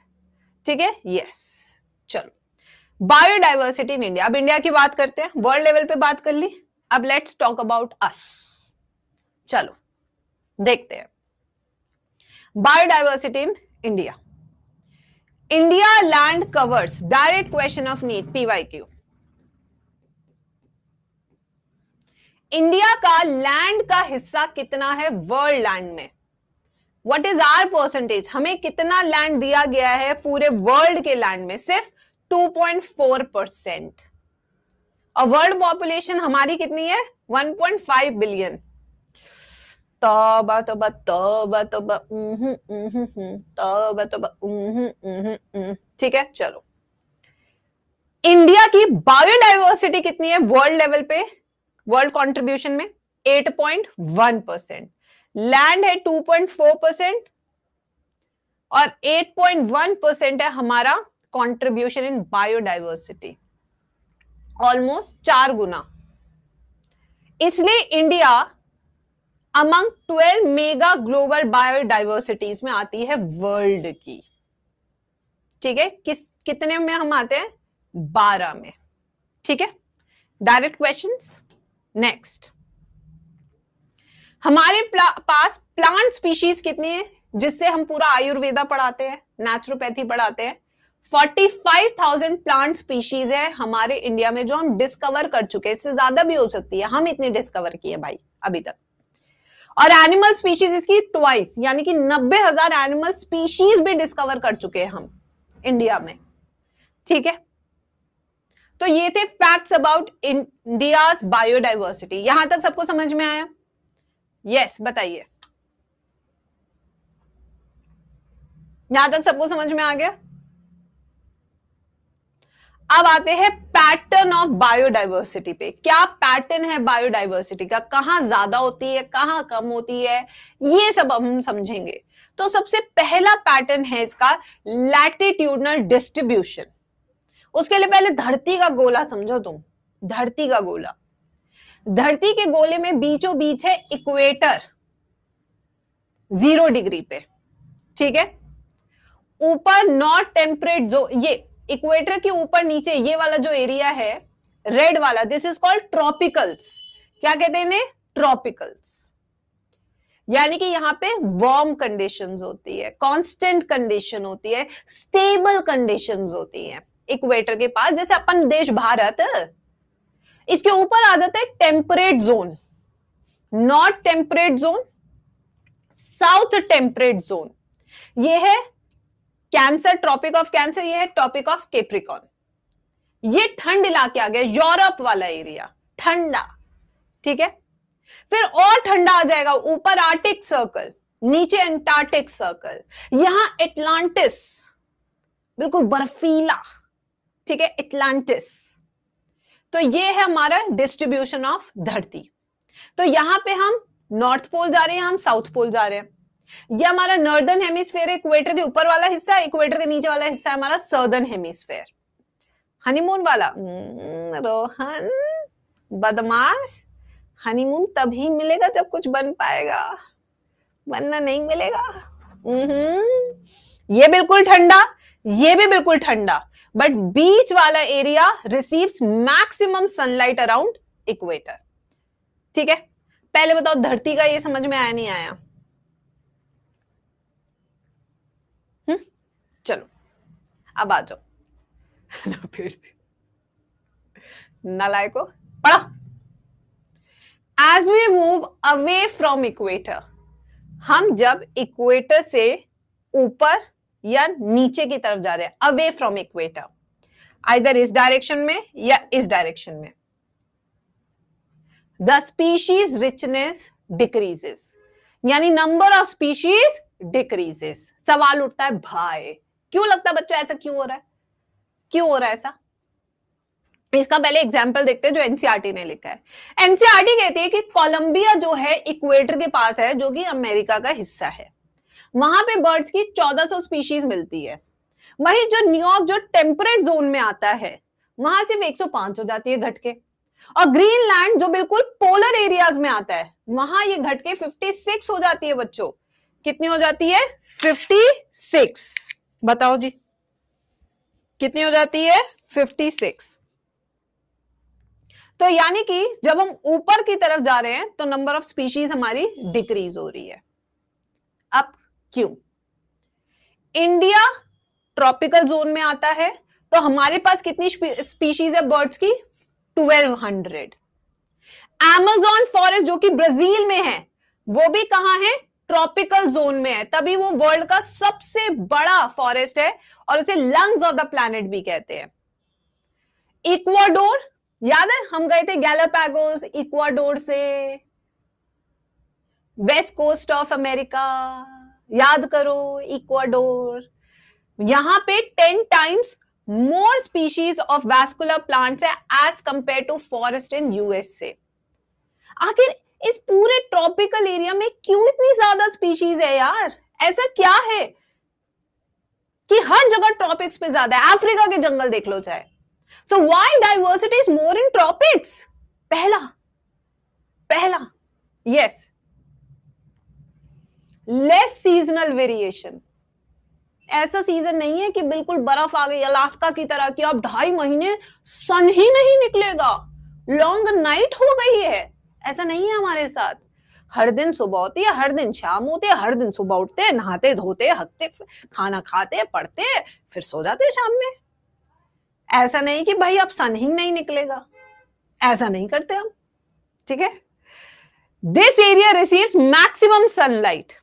ठीक है, यस। चलो बायोडाइवर्सिटी इन इंडिया, अब इंडिया की बात करते हैं, वर्ल्ड लेवल पे बात कर ली, अब लेट्स टॉक अबाउट अस। चलो देखते हैं biodiversity in India. India land covers, direct question of NEET PYQ, India का लैंड का हिस्सा कितना है वर्ल्ड लैंड में? What is our percentage? हमें कितना लैंड दिया गया है पूरे वर्ल्ड के लैंड में? सिर्फ 2.4%। और वर्ल्ड पॉपुलेशन हमारी कितनी है? 1.5 बिलियन। तौबा तौबा तौबा तौबा, तौबा तौबा। ठीक है, चलो इंडिया की बायोडाइवर्सिटी कितनी है वर्ल्ड लेवल पे, वर्ल्ड कंट्रीब्यूशन में? 8.1%। लैंड है 2.4% और 8.1% है हमारा कंट्रीब्यूशन इन बायोडाइवर्सिटी, ऑलमोस्ट 4 गुना। इसलिए India among 12 mega global biodiversities में आती है वर्ल्ड की। ठीक है, कितने में हम आते हैं? 12 में। ठीक है, डायरेक्ट क्वेश्चंस। नेक्स्ट, हमारे पास प्लांट स्पीशीज कितनी है जिससे हम पूरा आयुर्वेदा पढ़ाते हैं, नेचुरोपैथी पढ़ाते हैं? 45,000 प्लांट स्पीशीज है हमारे इंडिया में जो हम डिस्कवर कर चुके हैं। इससे ज्यादा भी हो सकती है, हम इतनी डिस्कवर किए भाई अभी तक। और एनिमल स्पीशीज इसकी ट्वाइस, यानी कि 90,000 एनिमल स्पीशीज भी डिस्कवर कर चुके हैं हम इंडिया में। ठीक है, तो ये थे फैक्ट्स अबाउट इंडियाज बायोडाइवर्सिटी। यहां तक सबको समझ में आया? यस, बताइए, यहां तक सबको समझ में आ गया? अब आते हैं पैटर्न ऑफ बायोडाइवर्सिटी पे। क्या पैटर्न है बायोडाइवर्सिटी का, कहां ज्यादा होती है, कहां कम होती है, ये सब हम समझेंगे। तो सबसे पहला पैटर्न है इसका लैटिट्यूडनल डिस्ट्रीब्यूशन। उसके लिए पहले धरती का गोला समझो तुम, धरती का गोला। धरती के गोले में बीचों बीच है इक्वेटर 0 डिग्री पे। ठीक है, ऊपर नॉर्थ टेम्परेट जोन, ये इक्वेटर के ऊपर नीचे ये वाला जो एरिया है रेड वाला, दिस इज कॉल्ड ट्रॉपिकल्स। क्या कहते हैं इन्हें? ट्रॉपिकल्स। यानी कि यहाँ पे वार्म कंडीशंस होती है, कांस्टेंट कंडीशन होती है, स्टेबल कंडीशंस होती हैं इक्वेटर के पास। जैसे अपन देश भारत, इसके ऊपर आ जाता है temperate zone, north temperate zone, south temperate zone. ये है कैंसर, ट्रॉपिक ऑफ कैंसर, ये है टॉपिक ऑफ कैप्रिकॉर्न। ये ठंड इलाके आ गया, यूरोप वाला एरिया ठंडा, ठीक है। फिर और ठंडा आ जाएगा, ऊपर आर्टिक सर्कल, नीचे अंटार्कटिक सर्कल, यहां एटलांटिस, बिल्कुल बर्फीला, ठीक है, एटलांटिस। तो ये है हमारा डिस्ट्रीब्यूशन ऑफ धरती। तो यहां पे हम नॉर्थ पोल जा रहे हैं, हम साउथ पोल जा रहे हैं। ये हमारा नॉर्दर्न हेमिस्फीयर है, इक्वेटर के ऊपर वाला हिस्सा, इक्वेटर के नीचे वाला हिस्सा है हमारा सदर्न हेमिस्फीयर। हनीमून वाला रोहन बदमाश, हनीमून तभी मिलेगा जब कुछ बन पाएगा, वरना नहीं मिलेगा। ये बिल्कुल ठंडा, ये भी बिल्कुल ठंडा, बट बीच वाला area receives maximum sunlight around equator, ठीक है। पहले बताओ धरती का ये समझ में आया नहीं आया? चलो अब आ जाओ। फिर नालायको पढ़ा। As we move away from equator, हम जब इक्वेटर से ऊपर या नीचे की तरफ जा रहे हैं, अवे फ्रॉम इक्वेटर, आइदर इस डायरेक्शन में या इस डायरेक्शन में, द स्पीशीज रिचनेस डिक्रीजेस, यानी नंबर ऑफ स्पीशीज डिक्रीजेस। सवाल उठता है भाई क्यों लगता है बच्चों ऐसा क्यों हो रहा है? क्यों हो रहा है ऐसा? इसका पहले एग्जाम्पल देखते हैं जो एनसीईआरटी ने लिखा है। एनसीईआरटी कहती है कि कोलंबिया जो है इक्वेटर के पास है, जो कि अमेरिका का हिस्सा है, वहां पे बर्ड्स की 1400 स्पीशीज मिलती है। वहीं जो न्यूयॉर्क जो टेम्परेट जोन में आता है, वहां सिर्फ 105 हो जाती है घट के। और ग्रीनलैंड जो बिल्कुल पोलर एरियाज में आता है, वहां ये घट के 56 हो जाती है बच्चों। कितनी हो जाती है? 56। बताओ जी कितनी हो जाती है? 56। तो यानी कि जब हम ऊपर की तरफ जा रहे हैं तो नंबर ऑफ स्पीशीज हमारी डिक्रीज हो रही है। अब क्यों? इंडिया ट्रॉपिकल जोन में आता है, तो हमारे पास कितनी स्पीशीज है बर्ड्स की? 1200। अमेज़न फॉरेस्ट जो कि ब्राजील में है, वो भी कहां है? ट्रॉपिकल जोन में है, तभी वो वर्ल्ड का सबसे बड़ा फॉरेस्ट है और उसे लंग्स ऑफ द प्लैनेट भी कहते हैं। इक्वाडोर, याद है हम गए थे गैलापागोस, इक्वाडोर से वेस्ट कोस्ट ऑफ अमेरिका, याद करो इक्वाडोर। यहां पे 10 times more species of vascular plants है as compare to forest in USA. आखिर इस पूरे ट्रॉपिकल एरिया में क्यों इतनी ज्यादा स्पीशीज है यार? ऐसा क्या है कि हर जगह ट्रॉपिक्स पे ज्यादा है? अफ्रीका के जंगल देख लो चाहे। So why diversity is more in tropics? पहला yes, less seasonal variation। ऐसा सीजन नहीं है कि बिल्कुल बर्फ आ गई अलास्का की तरह कि अब 2.5 महीने सन ही नहीं निकलेगा, लॉन्ग नाइट हो गई है, ऐसा नहीं है हमारे साथ। हर दिन सुबह होती है, हर दिन शाम होती है, हर दिन सुबह उठते हैं, नहाते धोते हकते, खाना खाते पढ़ते फिर सो जाते शाम में। ऐसा नहीं कि भाई अब सन ही नहीं निकलेगा, ऐसा नहीं करते हम, ठीक है। This area receives maximum sunlight.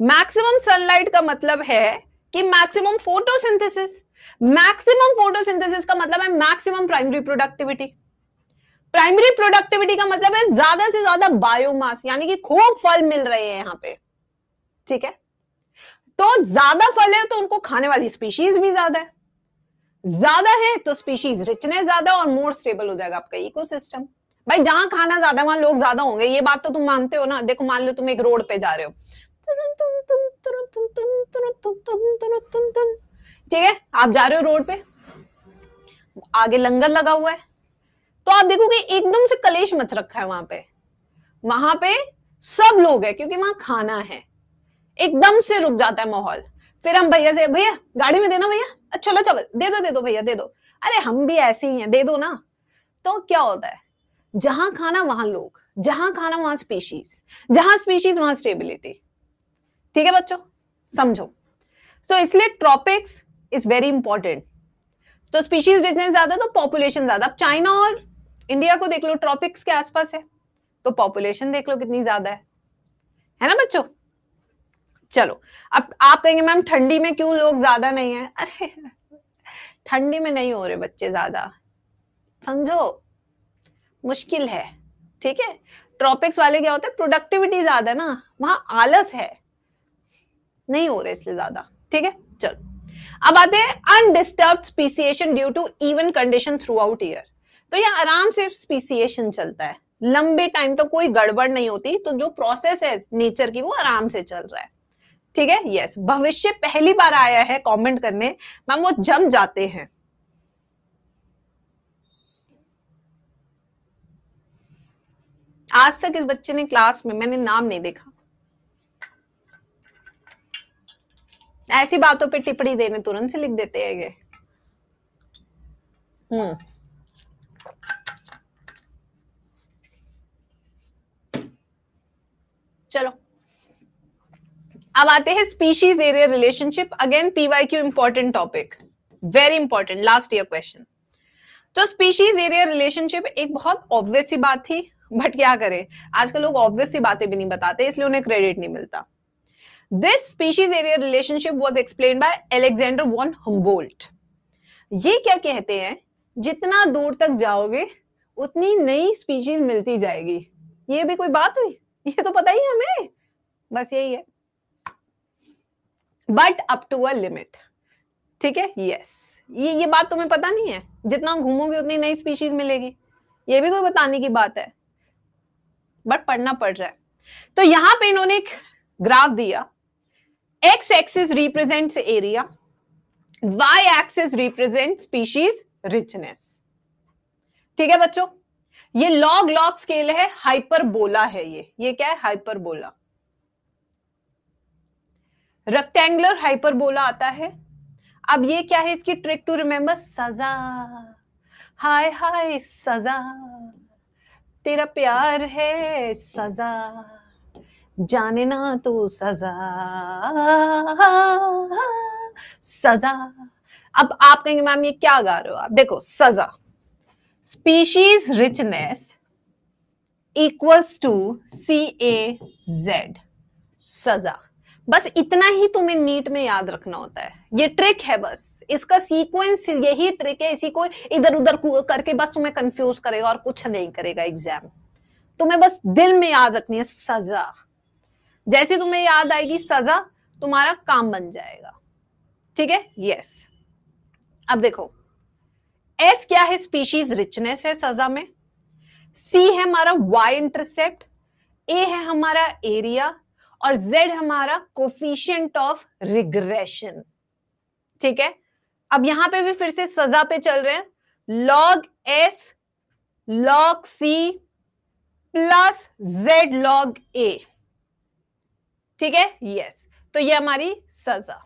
Maximum sunlight का मतलब है कि मैक्सिमम फोटोसिंथेसिस। मैक्सिमम फोटोसिंथेसिस का मतलब है maximum primary productivity. Primary productivity का मतलब है ज्यादा से ज्यादा बायोमास, यानी कि खूब फल मिल रहे हैं यहां पे, ठीक है। तो ज्यादा फल है तो उनको खाने वाली स्पीशीज भी ज्यादा है, ज्यादा है तो स्पीशीज रिचनेस ज्यादा और मोर स्टेबल हो जाएगा आपका इकोसिस्टम। भाई जहां खाना ज्यादा है वहां लोग ज्यादा होंगे, ये बात तो तुम मानते हो ना। देखो मान लो तुम एक रोड पे जा रहे हो, ठीक है, आप जा रहे हो रोड पे, आगे लंगर लगा हुआ है, तो आप देखोगे एकदम से कलेश मच रखा है वहां पे सब लोग है क्योंकि वहां खाना है, एकदम से रुक जाता है माहौल। फिर हम भैया से, भैया गाड़ी में देना, भैया चलो चलो दे दो भैया दे दो, अरे हम भी ऐसे ही हैं दे दो ना। तो क्या होता है, जहां खाना वहां लोग, जहां खाना वहां स्पीशीज, जहां स्पीशीज वहां स्टेबिलिटी। ठीक है बच्चों, समझो। सो इसलिए ट्रॉपिक्स इज वेरी इंपॉर्टेंट। तो स्पीशीज रिचनेस ज्यादा तो पॉपुलेशन ज्यादा। अब चाइना और इंडिया को देख लो, ट्रॉपिक्स के आसपास है, तो पॉपुलेशन देख लो कितनी ज्यादा है ना बच्चों। चलो, अब आप कहेंगे मैम ठंडी में क्यों लोग ज्यादा नहीं है? अरे ठंडी में नहीं हो रहे बच्चे ज्यादा, समझो, मुश्किल है। ठीक है, ट्रॉपिक्स वाले क्या होता है, प्रोडक्टिविटी ज्यादा ना, वहां आलस है, नहीं हो रहे इसलिए ज्यादा। ठीक है, चलो अब आते हैं undisturbed speciation due to even condition throughout year. तो ये आराम से स्पीसिएशन चलता है, लंबे टाइम तक कोई गड़बड़ नहीं होती, तो जो प्रोसेस है नेचर की वो आराम से चल रहा है। ठीक है, यस। भविष्य पहली बार आया है कमेंट करने, मैम वो जम जाते हैं। आज तक इस बच्चे ने क्लास में, मैंने नाम नहीं देखा, ऐसी बातों पे टिप्पणी देने तुरंत से लिख देते हैं ये। चलो अब आते हैं species area relationship. Again PYQ important topic, very important, last year question. तो स्पीशीज एरिया रिलेशनशिप एक बहुत ऑब्वियस सी बात थी, बट क्या करें, आजकल लोग ऑब्वियस सी बातें भी नहीं बताते, इसलिए उन्हें क्रेडिट नहीं मिलता। This species area relationship was explained by Alexander von Humboldt. ये क्या कहते हैं, जितना दूर तक जाओगे उतनी नई स्पीशीज मिलती जाएगी। ये भी कोई बात हुई? ये तो पता ही है हमें, बस यही है, but up to a limit. ठीक है, यस, ये बात तुम्हें पता नहीं है, जितना घूमोगे उतनी नई स्पीशीज मिलेगी, ये भी कोई बताने की बात है, बट पढ़ना पड़ रहा है। तो यहां पे इन्होंने एक ग्राफ दिया, X axis represents area, Y axis represent species richness. ठीक है बच्चों, ये लॉग लॉग स्केल है, हाइपरबोला है ये क्या है, हाइपरबोला, रेक्टेंगुलर हाइपरबोला आता है। अब ये क्या है, इसकी ट्रिक टू रिमेंबर, सजा, हाय हाय सजा, तेरा प्यार है सजा, जाने ना तो सजा, सजा। अब आप कहेंगे मैम ये क्या गा रहे हो आप, देखो सजा, species richness equals to CAZ, सजा। बस इतना ही तुम्हें नीट में याद रखना होता है, ये ट्रिक है, बस इसका सीक्वेंस यही ट्रिक है, इसी को इधर उधर करके बस तुम्हें कंफ्यूज करेगा और कुछ नहीं करेगा एग्जाम। तुम्हें बस दिल में याद रखनी है सजा, जैसे तुम्हें याद आएगी सजा तुम्हारा काम बन जाएगा। ठीक है, यस। अब देखो S क्या है, स्पीशीज रिचनेस है सजा में, C है हमारा Y इंटरसेप्ट, A है हमारा एरिया, और Z हमारा कोफिशिएंट ऑफ रिग्रेशन। ठीक है, अब यहां पे भी फिर से सजा पे चल रहे हैं, log S log C plus Z log A। ठीक है, यस। तो ये हमारी सजा,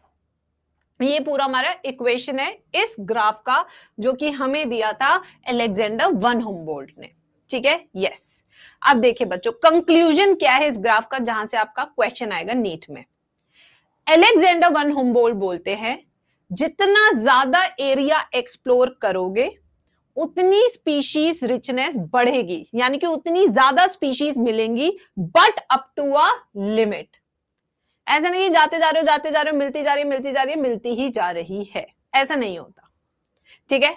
ये पूरा हमारा इक्वेशन है इस ग्राफ का, जो कि हमें दिया था अलेक्जेंडर वन हुम्बोल्ट ने। ठीक है, यस। अब देखिए बच्चों, कंक्लूजन क्या है इस ग्राफ का, जहां से आपका क्वेश्चन आएगा नीट में। अलेक्जेंडर वन हुम्बोल्ट बोलते हैं, जितना ज्यादा एरिया एक्सप्लोर करोगे उतनी स्पीशीज रिचनेस बढ़ेगी, यानी कि उतनी ज्यादा स्पीशीज मिलेंगी, but up to a limit. ऐसा नहीं जाते जा रहे हो जाते जा रहे हो, मिलती जा रही है मिलती जा रही है मिलती ही जा रही है, ऐसा नहीं होता। ठीक है,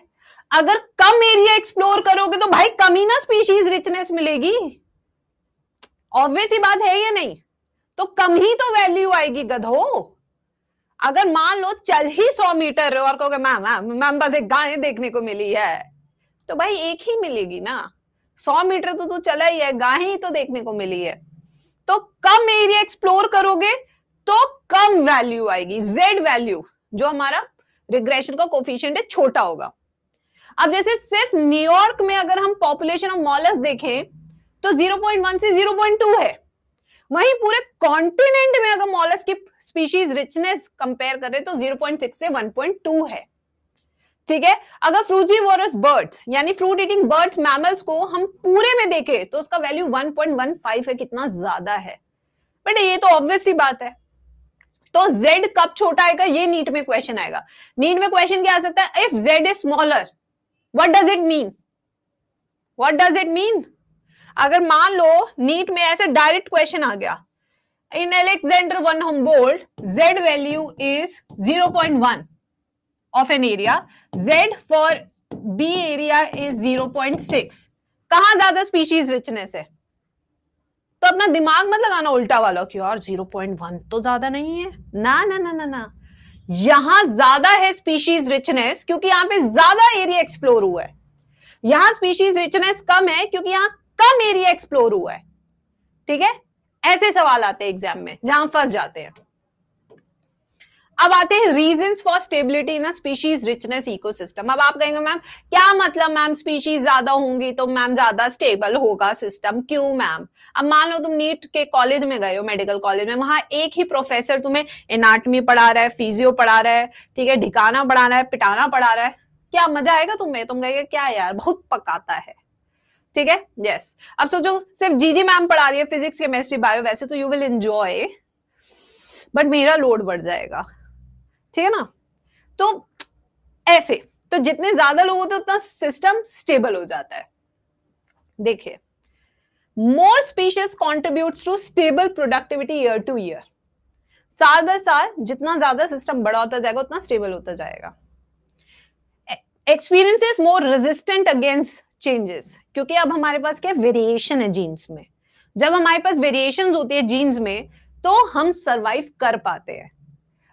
अगर कम एरिया एक्सप्लोर करोगे तो भाई कम ही ना स्पीशीज रिचनेस मिलेगी, ऑब्वियस ही बात है या नहीं, तो कम ही तो वैल्यू आएगी गधो। अगर मान लो चल ही 100 मीटर और कहोगे मैम बस एक गाय देखने को मिली है, तो भाई एक ही मिलेगी ना, 100 मीटर तो तू चला ही है, गाय ही तो देखने को मिली है। तो कम एरिया एक्सप्लोर करोगे तो कम वैल्यू आएगी, Z वैल्यू जो हमारा रिग्रेशन का कोफिशिएंट है छोटा होगा। अब जैसे सिर्फ न्यूयॉर्क में अगर हम पॉपुलेशन ऑफ मॉलस्क देखें तो 0.1 से 0.2 है, वहीं पूरे कॉन्टिनेंट में अगर मॉलस्क की स्पीशीज रिचनेस कंपेयर करें तो 0.6 से 1.2 है। ठीक है, अगर फ्रूजीवोरस बर्ड्स यानी फ्रूट ईटिंग बर्ड्स मैमल्स को हम पूरे में देखें तो उसका वैल्यू 1.15 है, कितना ज्यादा है। बट ये तो ऑब्वियस सी बात है। तो z कब छोटा आएगा, ये नीट में क्वेश्चन आएगा। नीट में क्वेश्चन क्या आ सकता है, if z is smaller what does it mean, what does it mean. अगर मान लो नीट में ऐसे डायरेक्ट क्वेश्चन आ गया, in Alexander von Humboldt z value is 0.1 of an area, z for b area is 0.6, कहां ज्यादा स्पीशीज रिचनेस है। तो अपना दिमाग मत लगाना उल्टा वाला कि यार 0.1 तो ज्यादा नहीं है, ना ना ना ना ना, यहां ज्यादा है स्पीशीज रिचनेस क्योंकि यहां पे ज्यादा एरिया एक्सप्लोर हुआ है। यहां स्पीशीज रिचनेस कम है क्योंकि यहां कम एरिया एक्सप्लोर हुआ है। ठीक है, ऐसे सवाल आते हैं एग्जाम में जहां फंस जाते हैं। अब आते हैं reasons for stability in species richness ecosystem. अब आप कहेंगे मैम क्या मतलब, मैम स्पीशीज ज्यादा होंगी तो मैम ज्यादा स्टेबल होगा सिस्टम, क्यों मैम। अब मान लो तुम नीट के कॉलेज में गए हो, मेडिकल कॉलेज में, वहां एक ही प्रोफेसर तुम्हें एनाटॉमी पढ़ा रहा है, फिजियो पढ़ा रहा है, ठीक है, ढिकाना पढ़ा रहा है, पिटाना पढ़ा रहा है, क्या मजा आएगा तुम्हें, तुम कहेंगे क्या यार बहुत पकाता है। ठीक है, यस। अब सोचो सिर्फ जीजी मैम पढ़ा रही है फिजिक्स केमिस्ट्री बायो, वैसे तो यू विल एंजॉय, बट मेरा लोड बढ़ जाएगा। ठीक है ना, तो ऐसे तो जितने ज्यादा लोग होते हैं उतना सिस्टम स्टेबल हो जाता है। देखिए, more species contributes to stable productivity year to year. साल दर साल जितना ज्यादा सिस्टम बड़ा होता जाएगा उतना स्टेबल होता जाएगा। एक्सपीरियंसेस मोर रेजिस्टेंट अगेंस्ट चेंजेस, क्योंकि अब हमारे पास क्या वेरिएशन है जीन्स में। जब हमारे पास वेरिएशन होती है जीन्स में तो हम सरवाइव कर पाते हैं।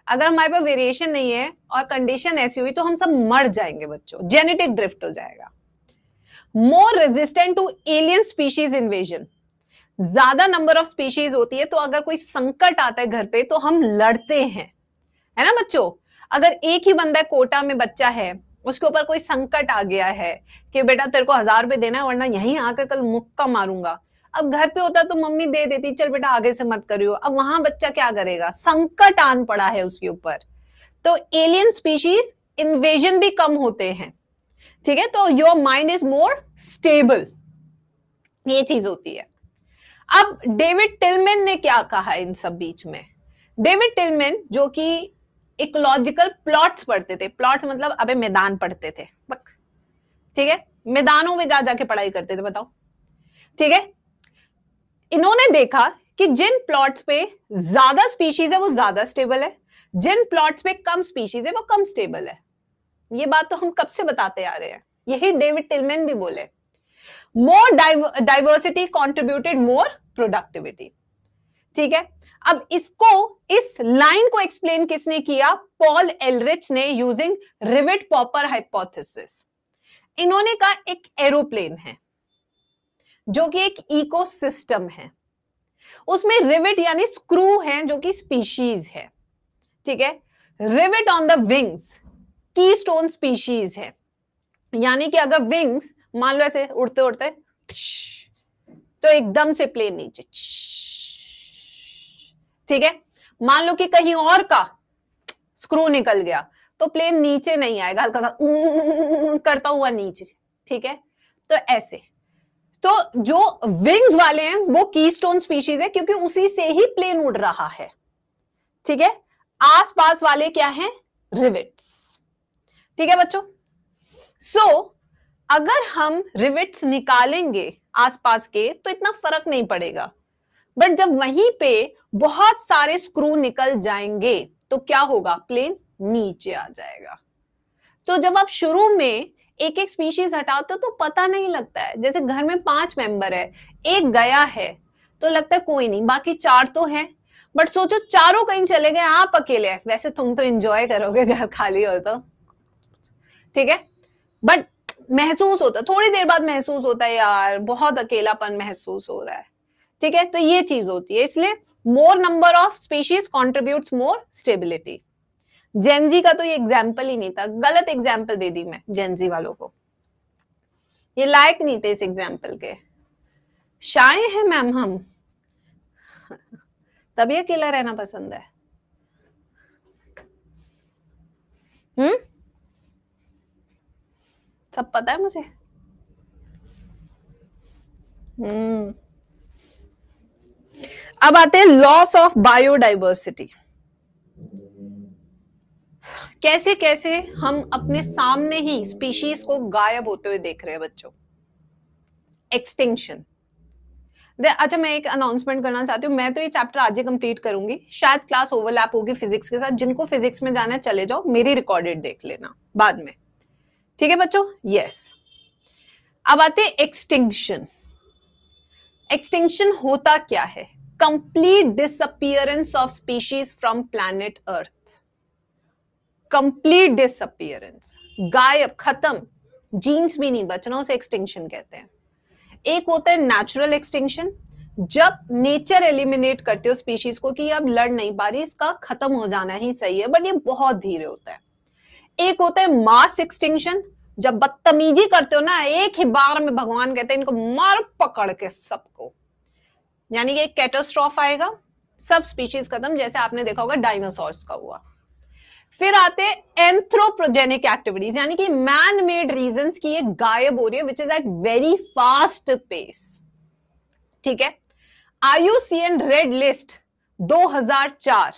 अगर हमारे पास वेरिएशन नहीं है और कंडीशन ऐसी हुई तो हम सब मर जाएंगे बच्चों, जेनेटिक ड्रिफ्ट हो जाएगा। More resistant to alien species invasion, ज्यादा नंबर ऑफ स्पीशीज होती है तो अगर कोई संकट आता है घर पे तो हम लड़ते हैं, है ना बच्चों। अगर एक ही बंदा कोटा में बच्चा है, उसके ऊपर कोई संकट आ गया है कि बेटा तेरे को 1000 रुपए देना है वरना यहीं आकर कल मुक्का मारूंगा। अब घर पे होता तो मम्मी दे देती, चल बेटा आगे से मत करियो। अब वहां बच्चा क्या करेगा, संकट आन पड़ा है उसके ऊपर, तो एलियन स्पीशीज इन्वेजन भी कम होते हैं। ठीक है, तो your mind is more stable, ये चीज होती है। अब डेविड टिलमैन ने क्या कहा इन सब बीच में। डेविड टिलमैन जो कि इकोलॉजिकल प्लॉट्स पढ़ते थे, प्लॉट्स मतलब अबे मैदान पढ़ते थे, ठीक है, मैदानों में जा जाके पढ़ाई करते थे, बताओ। ठीक है, इन्होंने देखा कि जिन प्लॉट्स पे ज्यादा स्पीशीज है वो ज्यादा स्टेबल है, जिन प्लॉट्स पे कम स्पीशीज है वो कम स्टेबल है। ये बात तो हम कब से बताते आ रहे हैं, यही डेविड टिलमैन भी बोले। मोर डाइवर्सिटी कॉन्ट्रीब्यूटेड मोर प्रोडक्टिविटी। ठीक है, अब इसको, इस लाइन को एक्सप्लेन किसने किया, पॉल एलरिच ने, यूजिंग रिवेट पॉपर हाइपोथेसिस। इन्होंने कहा एक एरोप्लेन है जो कि एक इकोसिस्टम है, उसमें रिवेट यानी स्क्रू है जो कि स्पीशीज है। ठीक है, rivet on the wings keystone species है, यानी कि अगर विंग्स मान लो ऐसे उड़ते उड़ते तो एकदम से प्लेन नीचे, ठीक है, मान लो कि कहीं और का स्क्रू निकल गया तो प्लेन नीचे नहीं आएगा, हल्का सा करता हुआ नीचे। ठीक है, तो ऐसे, तो जो विंग्स वाले हैं वो कीस्टोन स्पीशीज है क्योंकि उसी से ही प्लेन उड़ रहा है। ठीक है, आसपास वाले क्या हैं, रिवेट्स। ठीक है बच्चों, सो अगर हम रिवेट्स निकालेंगे आसपास के तो इतना फर्क नहीं पड़ेगा, बट जब वहीं पे बहुत सारे स्क्रू निकल जाएंगे तो क्या होगा, प्लेन नीचे आ जाएगा। तो जब आप शुरू में एक एक स्पीशीज हटाते हो तो पता नहीं लगता है, जैसे घर में 5 मेंबर है, एक गया है तो लगता है कोई नहीं, बाकी 4 तो हैं, बट सोचो चारों कहीं चले गए, आप अकेले हैं। वैसे तुम तो एंजॉय करोगे घर खाली हो तो, ठीक है, बट महसूस होता, थोड़ी देर बाद महसूस होता है यार बहुत अकेलापन महसूस हो रहा है। ठीक है, तो ये चीज होती है, इसलिए मोर number of species contributes more stability. Gen Z का तो ये एग्जाम्पल ही नहीं था, गलत एग्जाम्पल दे दी मैं जेनजी वालों को, ये लायक नहीं थे इस एग्जाम्पल के, शाय है मैम हम, तभी अकेला रहना पसंद है। सब पता है मुझे। अब आते हैं लॉस ऑफ बायोडाइवर्सिटी। कैसे कैसे हम अपने सामने ही स्पीशीज को गायब होते हुए देख रहे हैं बच्चों। एक्सटिंक्शन। अच्छा, मैं एक अनाउंसमेंट करना चाहती हूँ, मैं तो ये चैप्टर आज ही कंप्लीट करूंगी, शायद क्लास ओवरलैप होगी फिजिक्स के साथ। जिनको फिजिक्स में जाना है चले जाओ, मेरी रिकॉर्डेड देख लेना बाद में, ठीक है बच्चों? यस। अब आते हैं एक्सटिंक्शन। एक्सटिंक्शन होता क्या है? Complete disappearance of species from planet earth. Complete disappearance, गायब, खत्म, जीन्स भी नहीं बचना, उसे एक्सटिंक्शन कहते हैं। एक होता है नेचुरल एक्सटिंक्शन, जब नेचर एलिमिनेट करते हो स्पीशीज को कि अब लड़ नहीं पा रही, इसका खत्म हो जाना ही सही है, बट ये बहुत धीरे होता है। एक होता है मास एक्सटिंक्शन, जब बदतमीजी करते हो ना, एक ही बार में भगवान कहते हैं इनको मार पकड़ के सबको, यानी कि एक कैटास्ट्रॉफ आएगा, सब स्पीशीज खत्म, जैसे आपने देखा होगा डायनासोर्स का हुआ। फिर आते हैं एंथ्रोपोजेनिक एक्टिविटीज, यानी कि मैन मेड रीजंस की ये गायब हो रही है, which is at very fast pace. ठीक है? IUCN red list 2004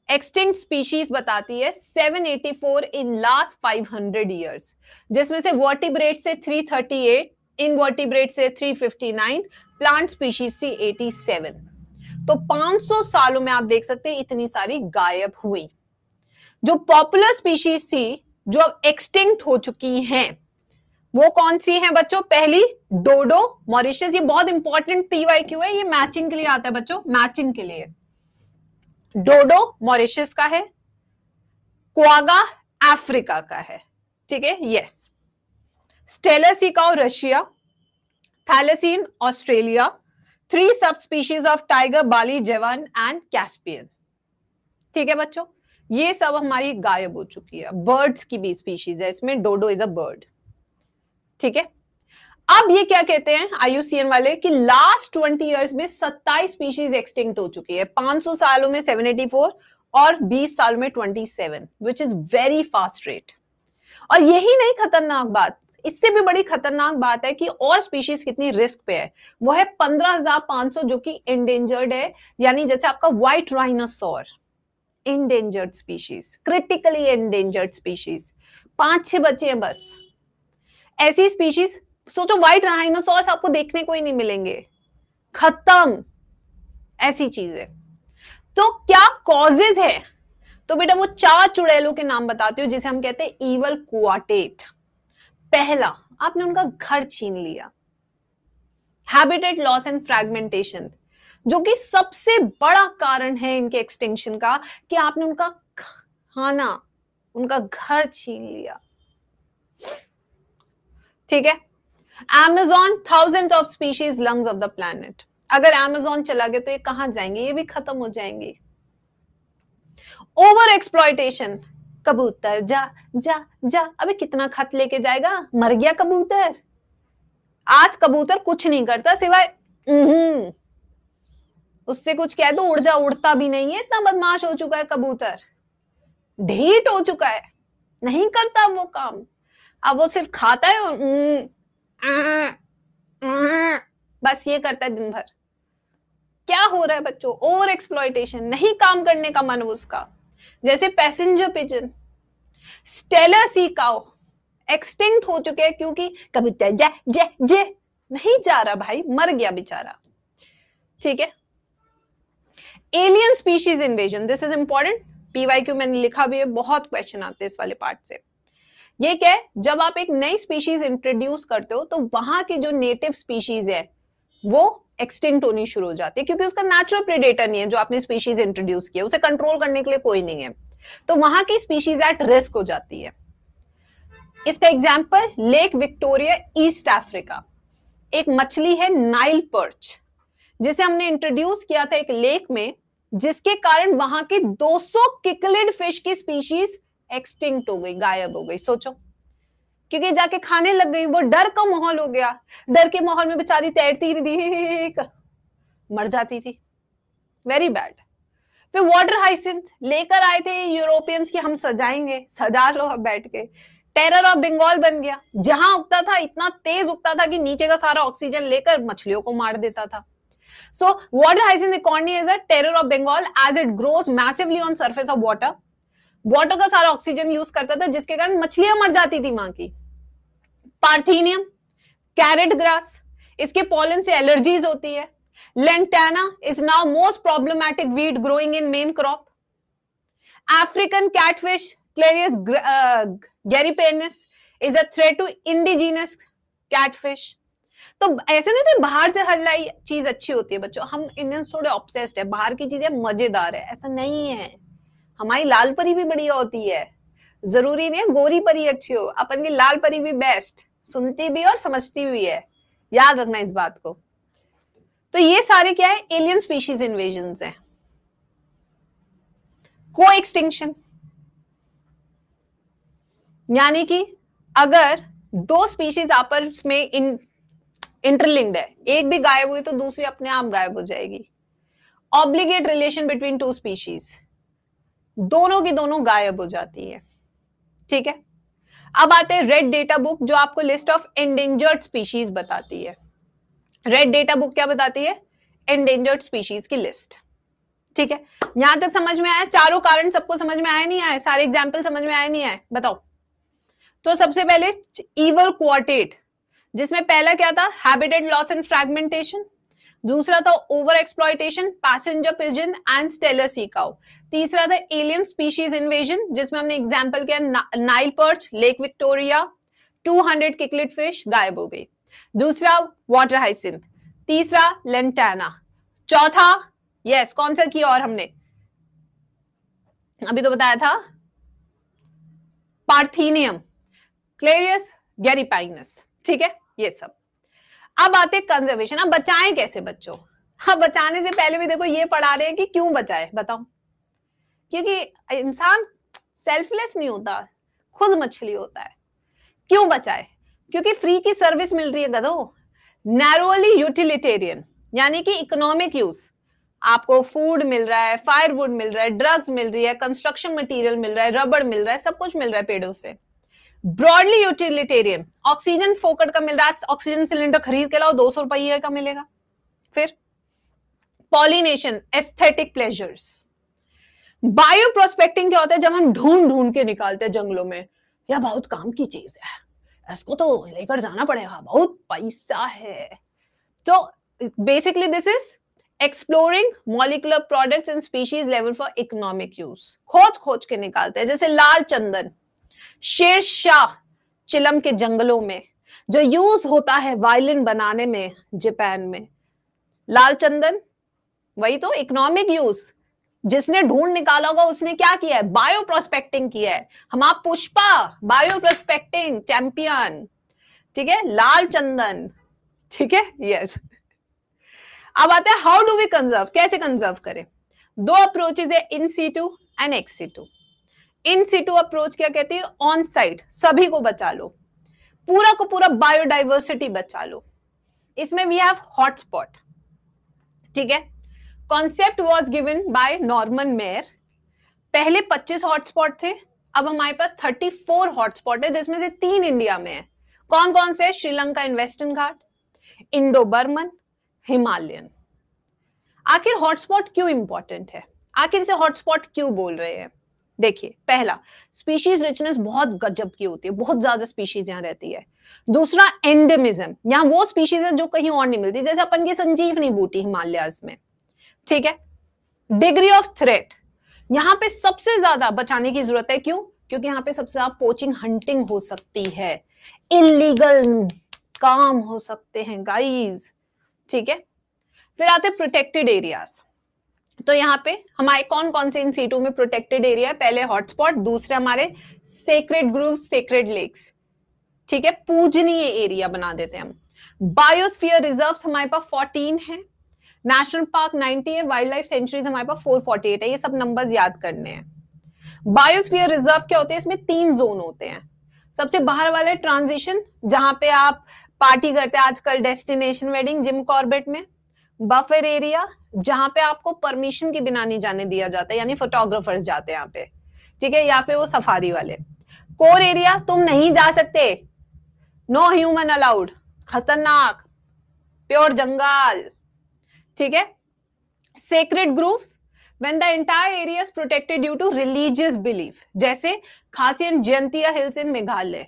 extinct species बताती है 784 इन लास्ट 500 इयर्स, जिसमें से वर्टिब्रेट से 338, इनवर्टिब्रेट से 359, प्लांट स्पीशीज से 87। तो 500 सालों में आप देख सकते हैं इतनी सारी गायब हुई। जो पॉपुलर स्पीशीज थी जो अब एक्सटिंक्ट हो चुकी हैं, वो कौन सी हैं बच्चों? पहली डोडो मॉरिशस, ये बहुत इंपॉर्टेंट PYQ है, ये मैचिंग के लिए आता है बच्चों, मैचिंग के लिए। डोडो मॉरिशस का है, क्वागा अफ्रीका का है, ठीक है? यस। स्टेलर सिकाओ रशिया, थैलेसीन ऑस्ट्रेलिया, 3 सब स्पीशीज ऑफ टाइगर बाली जवान एंड कैस्पियन। ठीक है बच्चों, ये सब हमारी गायब हो चुकी है। बर्ड्स की भी स्पीशीज है इसमें, डोडो इज अ बर्ड। ठीक है? अब ये क्या कहते हैं IUCN वाले कि लास्ट 20 इयर्स में 27 स्पीशीज एक्सटिंक्ट हो चुकी है। 500 सालों में 784 और 20 साल में 27, which is very fast rate. और यही नहीं खतरनाक बात, इससे भी बड़ी खतरनाक बात है कि और स्पीशीज कितनी रिस्क पे है। वो है 15,500 जो कि एंडेंजर्ड है, यानी जैसे आपका white rhinoceros, endangered species, critically endangered species, 5-6 बचे हैं बस। ऐसी स्पीशीज सोचो, व्हाइट राइनोसोर्स आपको देखने को ही नहीं मिलेंगे, खत्म, ऐसी चीज है। तो क्या कॉजेज है? तो बेटा वो 4 चुड़ैलों के नाम बताती हूँ जिसे हम कहते हैं ईवल क्वार्टेट। पहला, आपने उनका घर छीन लिया, हैबिटेट लॉस एंड फ्रैगमेंटेशन, जो कि सबसे बड़ा कारण है इनके एक्सटिंक्शन का, कि आपने उनका खाना, उनका घर छीन लिया। ठीक है? Amazon, thousands of species, lungs of the planet. अगर Amazon चला गया तो ये कहां जाएंगे? ये भी खत्म हो जाएंगे। ओवर एक्सप्लॉयटेशन, कबूतर जा जा जा, अबे कितना खत लेके जाएगा, मर गया कबूतर। आज कबूतर कुछ नहीं करता सिवाय उससे कुछ कह दो उड़ जा, उड़ता भी नहीं है, इतना बदमाश हो चुका है कबूतर, ढीठ हो चुका है, नहीं करता वो काम, अब वो सिर्फ खाता है और बस ये करता है दिन भर। क्या हो रहा है बच्चों? ओवर एक्सप्लॉयटेशन, नहीं काम करने का मन उसका। जैसे passenger pigeon, stellar sea cow extinct हो चुके हैं क्योंकि कबूतर जा जा जा नहीं जा रहा भाई, मर गया बेचारा। ठीक है? Alien species invasion, this is important, PYQ मैंने लिखा भी है, बहुत क्वेश्चन आते हैं इस वाले पार्ट से। ये क्या है? जब आप एक नई स्पीशीज इंट्रोड्यूस करते हो तो वहां की जो नेटिव स्पीशीज है वो एक्सटिंक्ट होनी शुरू हो जाती है, क्योंकि उसका नेचुरल प्रेडेटर नहीं है जो आपने स्पीशीज इंट्रोड्यूस किया, उसे कंट्रोल करने के लिए कोई नहीं है, तो वहां की स्पीशीज एट रिस्क हो जाती है। इसका example lake Victoria, east Africa, एक मछली है नाइल पर्च, जिसे हमने इंट्रोड्यूस किया था एक लेक में, जिसके कारण वहां के 200 किकलिड फिश की स्पीशीज एक्सटिंक्ट हो गई, गायब हो गई। सोचो, क्योंकि जाके खाने लग गई, वो डर का माहौल हो गया, डर के माहौल में बेचारी तैरती थी, मर जाती थी, वेरी बैड। फिर वाटर हाइसिंथ लेकर आए थे यूरोपियंस की, हम सजाएंगे, सजा लो अब बैठ के, टेरर ऑफ बंगाल बन गया, जहां उगता था इतना तेज उगता था कि नीचे का सारा ऑक्सीजन लेकर मछलियों को मार देता था. So water hyacinth acorni is a terror of Bengal as it grows massively on surface of water. Water का सारा ऑक्सीजन यूज करता था जिसके कारण मछलियां मर जाती थी मां की. पार्थीनियम, कैरेट ग्रास, इसके पॉलन से एलर्जीज होती है. Lantana is now most problematic weed growing in main crop. African catfish Clarias gariepinus is a threat to indigenous catfish. तो ऐसे नहीं होते बाहर से हर लाई चीज अच्छी होती है बच्चों, हम इंडियंस थोड़े ऑब्सेस्ड है, बाहर की चीजें मजेदार है, ऐसा नहीं है. हमारी लाल परी भी बढ़िया होती है, जरूरी नहीं है गोरी परी अच्छी हो, अपन की लाल परी भी बेस्ट, सुनती भी और समझती भी है, याद रखना इस बात को. तो ये सारे क्या है, एलियन स्पीशीज इन्वेजन्स हैं. को एक्सटिंक्शन, यानी कि अगर दो स्पीशीज आपस में इंटरलिंक्ड है, एक भी गायब हुई तो दूसरी अपने आप गायब हो जाएगी. Obligate relation between two species, दोनों की दोनों गायब हो जाती है. ठीक है, अब आते हैं रेड डेटा बुक जो आपको लिस्ट ऑफ एंडेंजर्ड स्पीशीज बताती है. रेड डेटा बुक क्या बताती है, एंडेंजर्ड स्पीशीज की लिस्ट. ठीक है, यहां तक समझ में आया, चारों कारण सबको समझ में आया नहीं आया, सारे एग्जाम्पल समझ में आए नहीं आए, बताओ. तो सबसे पहले ईवल क्वार्टेट, जिसमें पहला क्या था, हैबिटेट लॉस एंड फ्रैगमेंटेशन. दूसरा था overexploitation, passenger pigeon and Steller sea cow. तीसरा था एलियन स्पीशीज इन्वेजन, जिसमें हमने एग्जांपल किया Nile perch, Lake Victoria, 200 cichlid fish गायब हो गई. दूसरा वाटर हाइसिंथ, तीसरा लेंटाना, चौथा यस कौन सा किया और हमने अभी तो बताया था, पार्थीनियम, क्लेरियस गैरीपाइनस. ठीक है, ये सब. अब आते कंजर्वेशन. अब बचाएं कैसे बच्चों, हाँ बचाने से पहले भी देखो ये पढ़ा रहे हैं कि क्यों बचाए, बताओ. क्योंकि इंसान सेल्फलेस नहीं होता, खुद मछली होता है. क्यों बचाए, क्योंकि फ्री की सर्विस मिल रही है गधो. नैरोली यूटिलिटेरियन, यानी कि इकोनॉमिक यूज, आपको फूड मिल रहा है, फायरवुड मिल रहा है, ड्रग्स मिल रही है, कंस्ट्रक्शन मटेरियल मिल रहा है, रबड़ मिल रहा है, सब कुछ मिल रहा है पेड़ों से. ब्रॉडली यूटिलिटेरियन, ऑक्सीजन फोकट का मिल रहा है, ऑक्सीजन सिलेंडर खरीद के लाओ 200 रुपये का मिलेगा. फिर pollination, aesthetic pleasures. Bio prospecting क्या होता है, जब हम ढूंढ ढूंढ के निकालते हैं जंगलों में, यह बहुत काम की चीज है, इसको तो लेकर जाना पड़ेगा, बहुत पैसा है. तो basically this is exploring molecular products and species level for economic use. खोज खोज के निकालते हैं, जैसे लाल चंदन शेरशाह चिलम के जंगलों में जो यूज होता है वायलिन बनाने में जापान में. लाल चंदन, वही तो इकोनॉमिक यूज. जिसने ढूंढ निकाला होगा उसने क्या किया है, बायो प्रोस्पेक्टिंग किया है. हम आप पुष्पा बायो प्रोस्पेक्टिंग चैंपियन. ठीक है, लाल चंदन. ठीक है, यस. अब आते हैं हाउ डू वी कंजर्व, कैसे कंजर्व करें. दो अप्रोचेज है, in situ and ex situ. In situ approach क्या कहती है, ऑन साइट सभी को बचा लो, पूरा को पूरा बायोडाइवर्सिटी बचा लो. इसमें वी हैव हॉटस्पॉट. ठीक है, concept was given by Norman mayor. पहले 25 हॉटस्पॉट थे, अब हमारे पास 34 हॉटस्पॉट है, जिसमें से 3 इंडिया में है. कौन कौन से, Sri Lanka in western Ghat, Indo Burman, Himalayan. आखिर हॉटस्पॉट क्यों इंपॉर्टेंट है, आखिर इसे हॉटस्पॉट क्यों बोल रहे हैं. देखिए, पहला स्पीशीज रिचनेस बहुत गजब की होती है, बहुत ज्यादा स्पीशीज यहां रहती है. दूसरा एंडेमिज्म, यहां वो स्पीशीज है जो कहीं और नहीं मिलती, जैसे अपन की संजीवनी बूटी हिमालयाज में. ठीक है, डिग्री ऑफ थ्रेट, यहां पे सबसे ज्यादा बचाने की जरूरत है. क्यों, क्योंकि यहां पे सबसे ज्यादा पोचिंग हंटिंग हो सकती है, इलीगल काम हो सकते हैं गाइज. ठीक है, फिर आते प्रोटेक्टेड एरियाज. तो यहाँ पे हमारे कौन कौन से इन सीटों में प्रोटेक्टेड एरिया है, पहले हॉटस्पॉट, दूसरे हमारे सेक्रेड ग्रूव, सेक्रेड लेक्स. ठीक है, पूजनीय एरिया बना देते हैं हम. बायोस्फीयर रिजर्व हमारे पास 14 है, नेशनल पार्क 90 है, वाइल्ड लाइफ सेंचुरीज हमारे पास 448 है. ये सब नंबर्स याद करने हैं. बायोस्फीयर रिजर्व क्या होते हैं, इसमें 3 जोन होते हैं. सबसे बाहर वाले ट्रांजिशन, जहां पे आप पार्टी करते हैं आजकल, डेस्टिनेशन वेडिंग जिम कॉर्बेट में. बफर एरिया, जहां पे आपको परमिशन के बिना नहीं जाने दिया जाता है, यानी फोटोग्राफर्स जाते हैं यहाँ पे. ठीक है, या फिर वो सफारी वाले. कोर एरिया तुम नहीं जा सकते, नो ह्यूमन अलाउड, खतरनाक, प्योर जंगल, ठीक है। Sacred grooves, when the entire area is protected due to religious belief, जैसे Khasi and Jaintia hills in Meghalaya,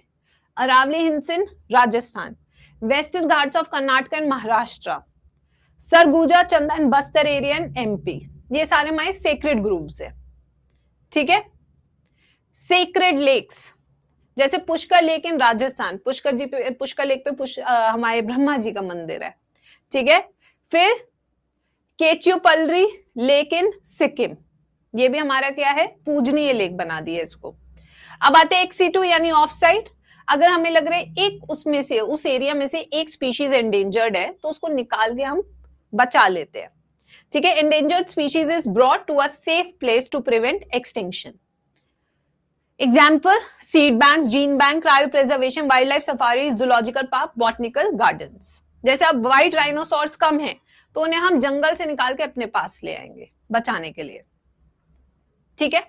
Aravalli hills in Rajasthan, Western Ghats of Karnataka and Maharashtra, Sarguja Chanda and Bastar area in MP, ये सारे हमारे सेक्रेड ग्रूव्स है, ठीक है। सेक्रेड लेक्स, जैसे पुष्कर लेक इन राजस्थान, पुष्कर जी पे, पुष्कर लेक पे हमारे ब्रह्मा जी का मंदिर है, ठीक है। फिर केचुपलरी लेक इन सिक्किम, ये भी हमारा क्या है, पूजनीय लेक बना दिया इसको। अब आते हैं एक्सी2 यानी ऑफ साइड, अगर हमें लग रहा है एक उसमें से, उस एरिया में से एक स्पीशीज एंडेंजर्ड है तो उसको निकाल के हम बचा लेते हैं, ठीक है। Endangered species is brought to a safe place to prevent extinction. Example, seed bank, gene bank, cryopreservation, wildlife safari, zoological park, botanical gardens. जैसे अब व्हाइट राइनोसॉर्स कम है तो उन्हें हम जंगल से निकाल के अपने पास ले आएंगे बचाने के लिए, ठीक है।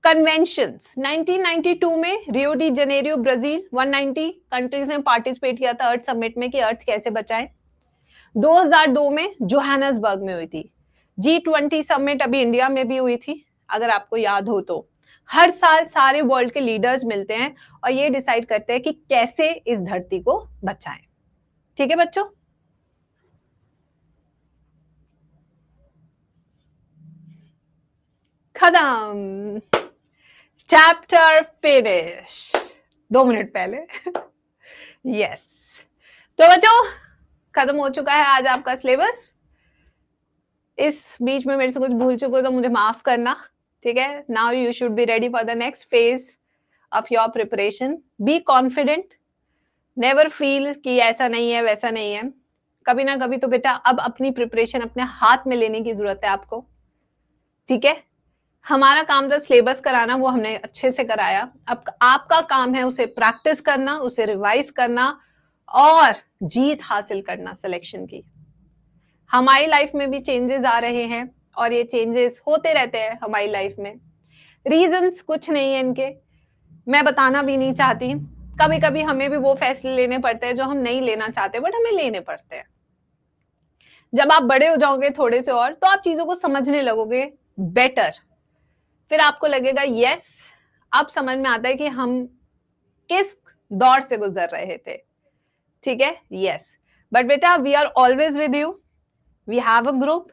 कन्वेंशंस, 1992 में Rio de Janeiro Brazil 190 countries ने पार्टिसिपेट किया था अर्थ समिट में कि अर्थ कैसे बचाएं। 2002 में जोहान्सबर्ग में हुई थी। G20 समिट अभी इंडिया में भी हुई थी, अगर आपको याद हो तो। हर साल सारे वर्ल्ड के लीडर्स मिलते हैं और ये डिसाइड करते हैं कि कैसे इस धरती को बचाएं, ठीक है बच्चों। खत्म, चैप्टर फिनिश, 2 मिनट पहले। यस तो बच्चों खत्म हो चुका है आज आपका सिलेबस। इस बीच में मेरे से कुछ भूल चुके हो तो मुझे माफ करना, ठीक है। Now you should be ready for the next phase of your preparation. Be confident, never feel कि ऐसा नहीं है वैसा नहीं है। कभी ना कभी तो बेटा अब अपनी प्रिपरेशन अपने हाथ में लेने की जरूरत है आपको, ठीक है। हमारा काम था सिलेबस कराना, वो हमने अच्छे से कराया। अब आपका काम है उसे प्रैक्टिस करना, उसे रिवाइज करना और जीत हासिल करना सिलेक्शन की। हमारी लाइफ में भी चेंजेस आ रहे हैं और ये चेंजेस होते रहते हैं हमारी लाइफ में। रीजंस कुछ नहीं है इनके, मैं बताना भी नहीं चाहती। कभी कभी हमें भी वो फैसले लेने पड़ते हैं जो हम नहीं लेना चाहते बट हमें लेने पड़ते हैं। जब आप बड़े हो जाओगे थोड़े से और तो आप चीजों को समझने लगोगे बेटर, फिर आपको लगेगा यस अब समझ में आता है कि हम किस दौर से गुजर रहे थे, ठीक है। यस बट बेटा we are always with you, we have a group,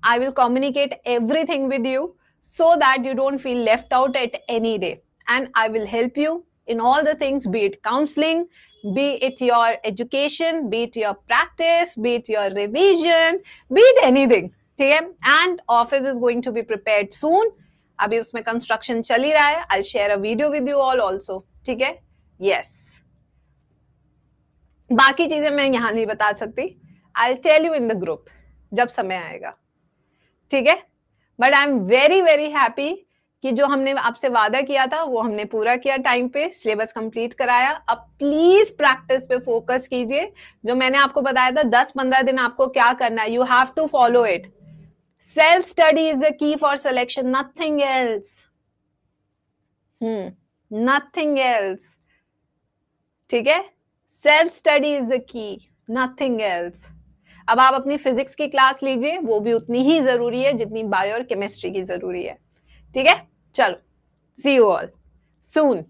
I will communicate everything with you so that you don't feel left out at any day, and I will help you in all the things, be it counseling, be it your education, be it your practice, be it your revision, be it anything, ठीक है। And office is going to be prepared soon, अभी उसमें construction चल ही रहा है। I'll share a video with you all also, ठीक है। Yes, बाकी चीजें मैं यहाँ नहीं बता सकती, I'll tell you in the group जब समय आएगा, ठीक है। But I am very very happy कि जो हमने आपसे वादा किया था वो हमने पूरा किया, टाइम पे सिलेबस कंप्लीट कराया। अब प्लीज प्रैक्टिस पे फोकस कीजिए। जो मैंने आपको बताया था 10-15 दिन आपको क्या करना है, you have to follow it. Self study is the key for selection, nothing else, nothing else, ठीक है। Self study is the key, nothing else. अब आप अपनी फिजिक्स की क्लास लीजिए, वो भी उतनी ही जरूरी है जितनी बायो और केमिस्ट्री की जरूरी है, ठीक है। चलो, सी यू ऑल सून।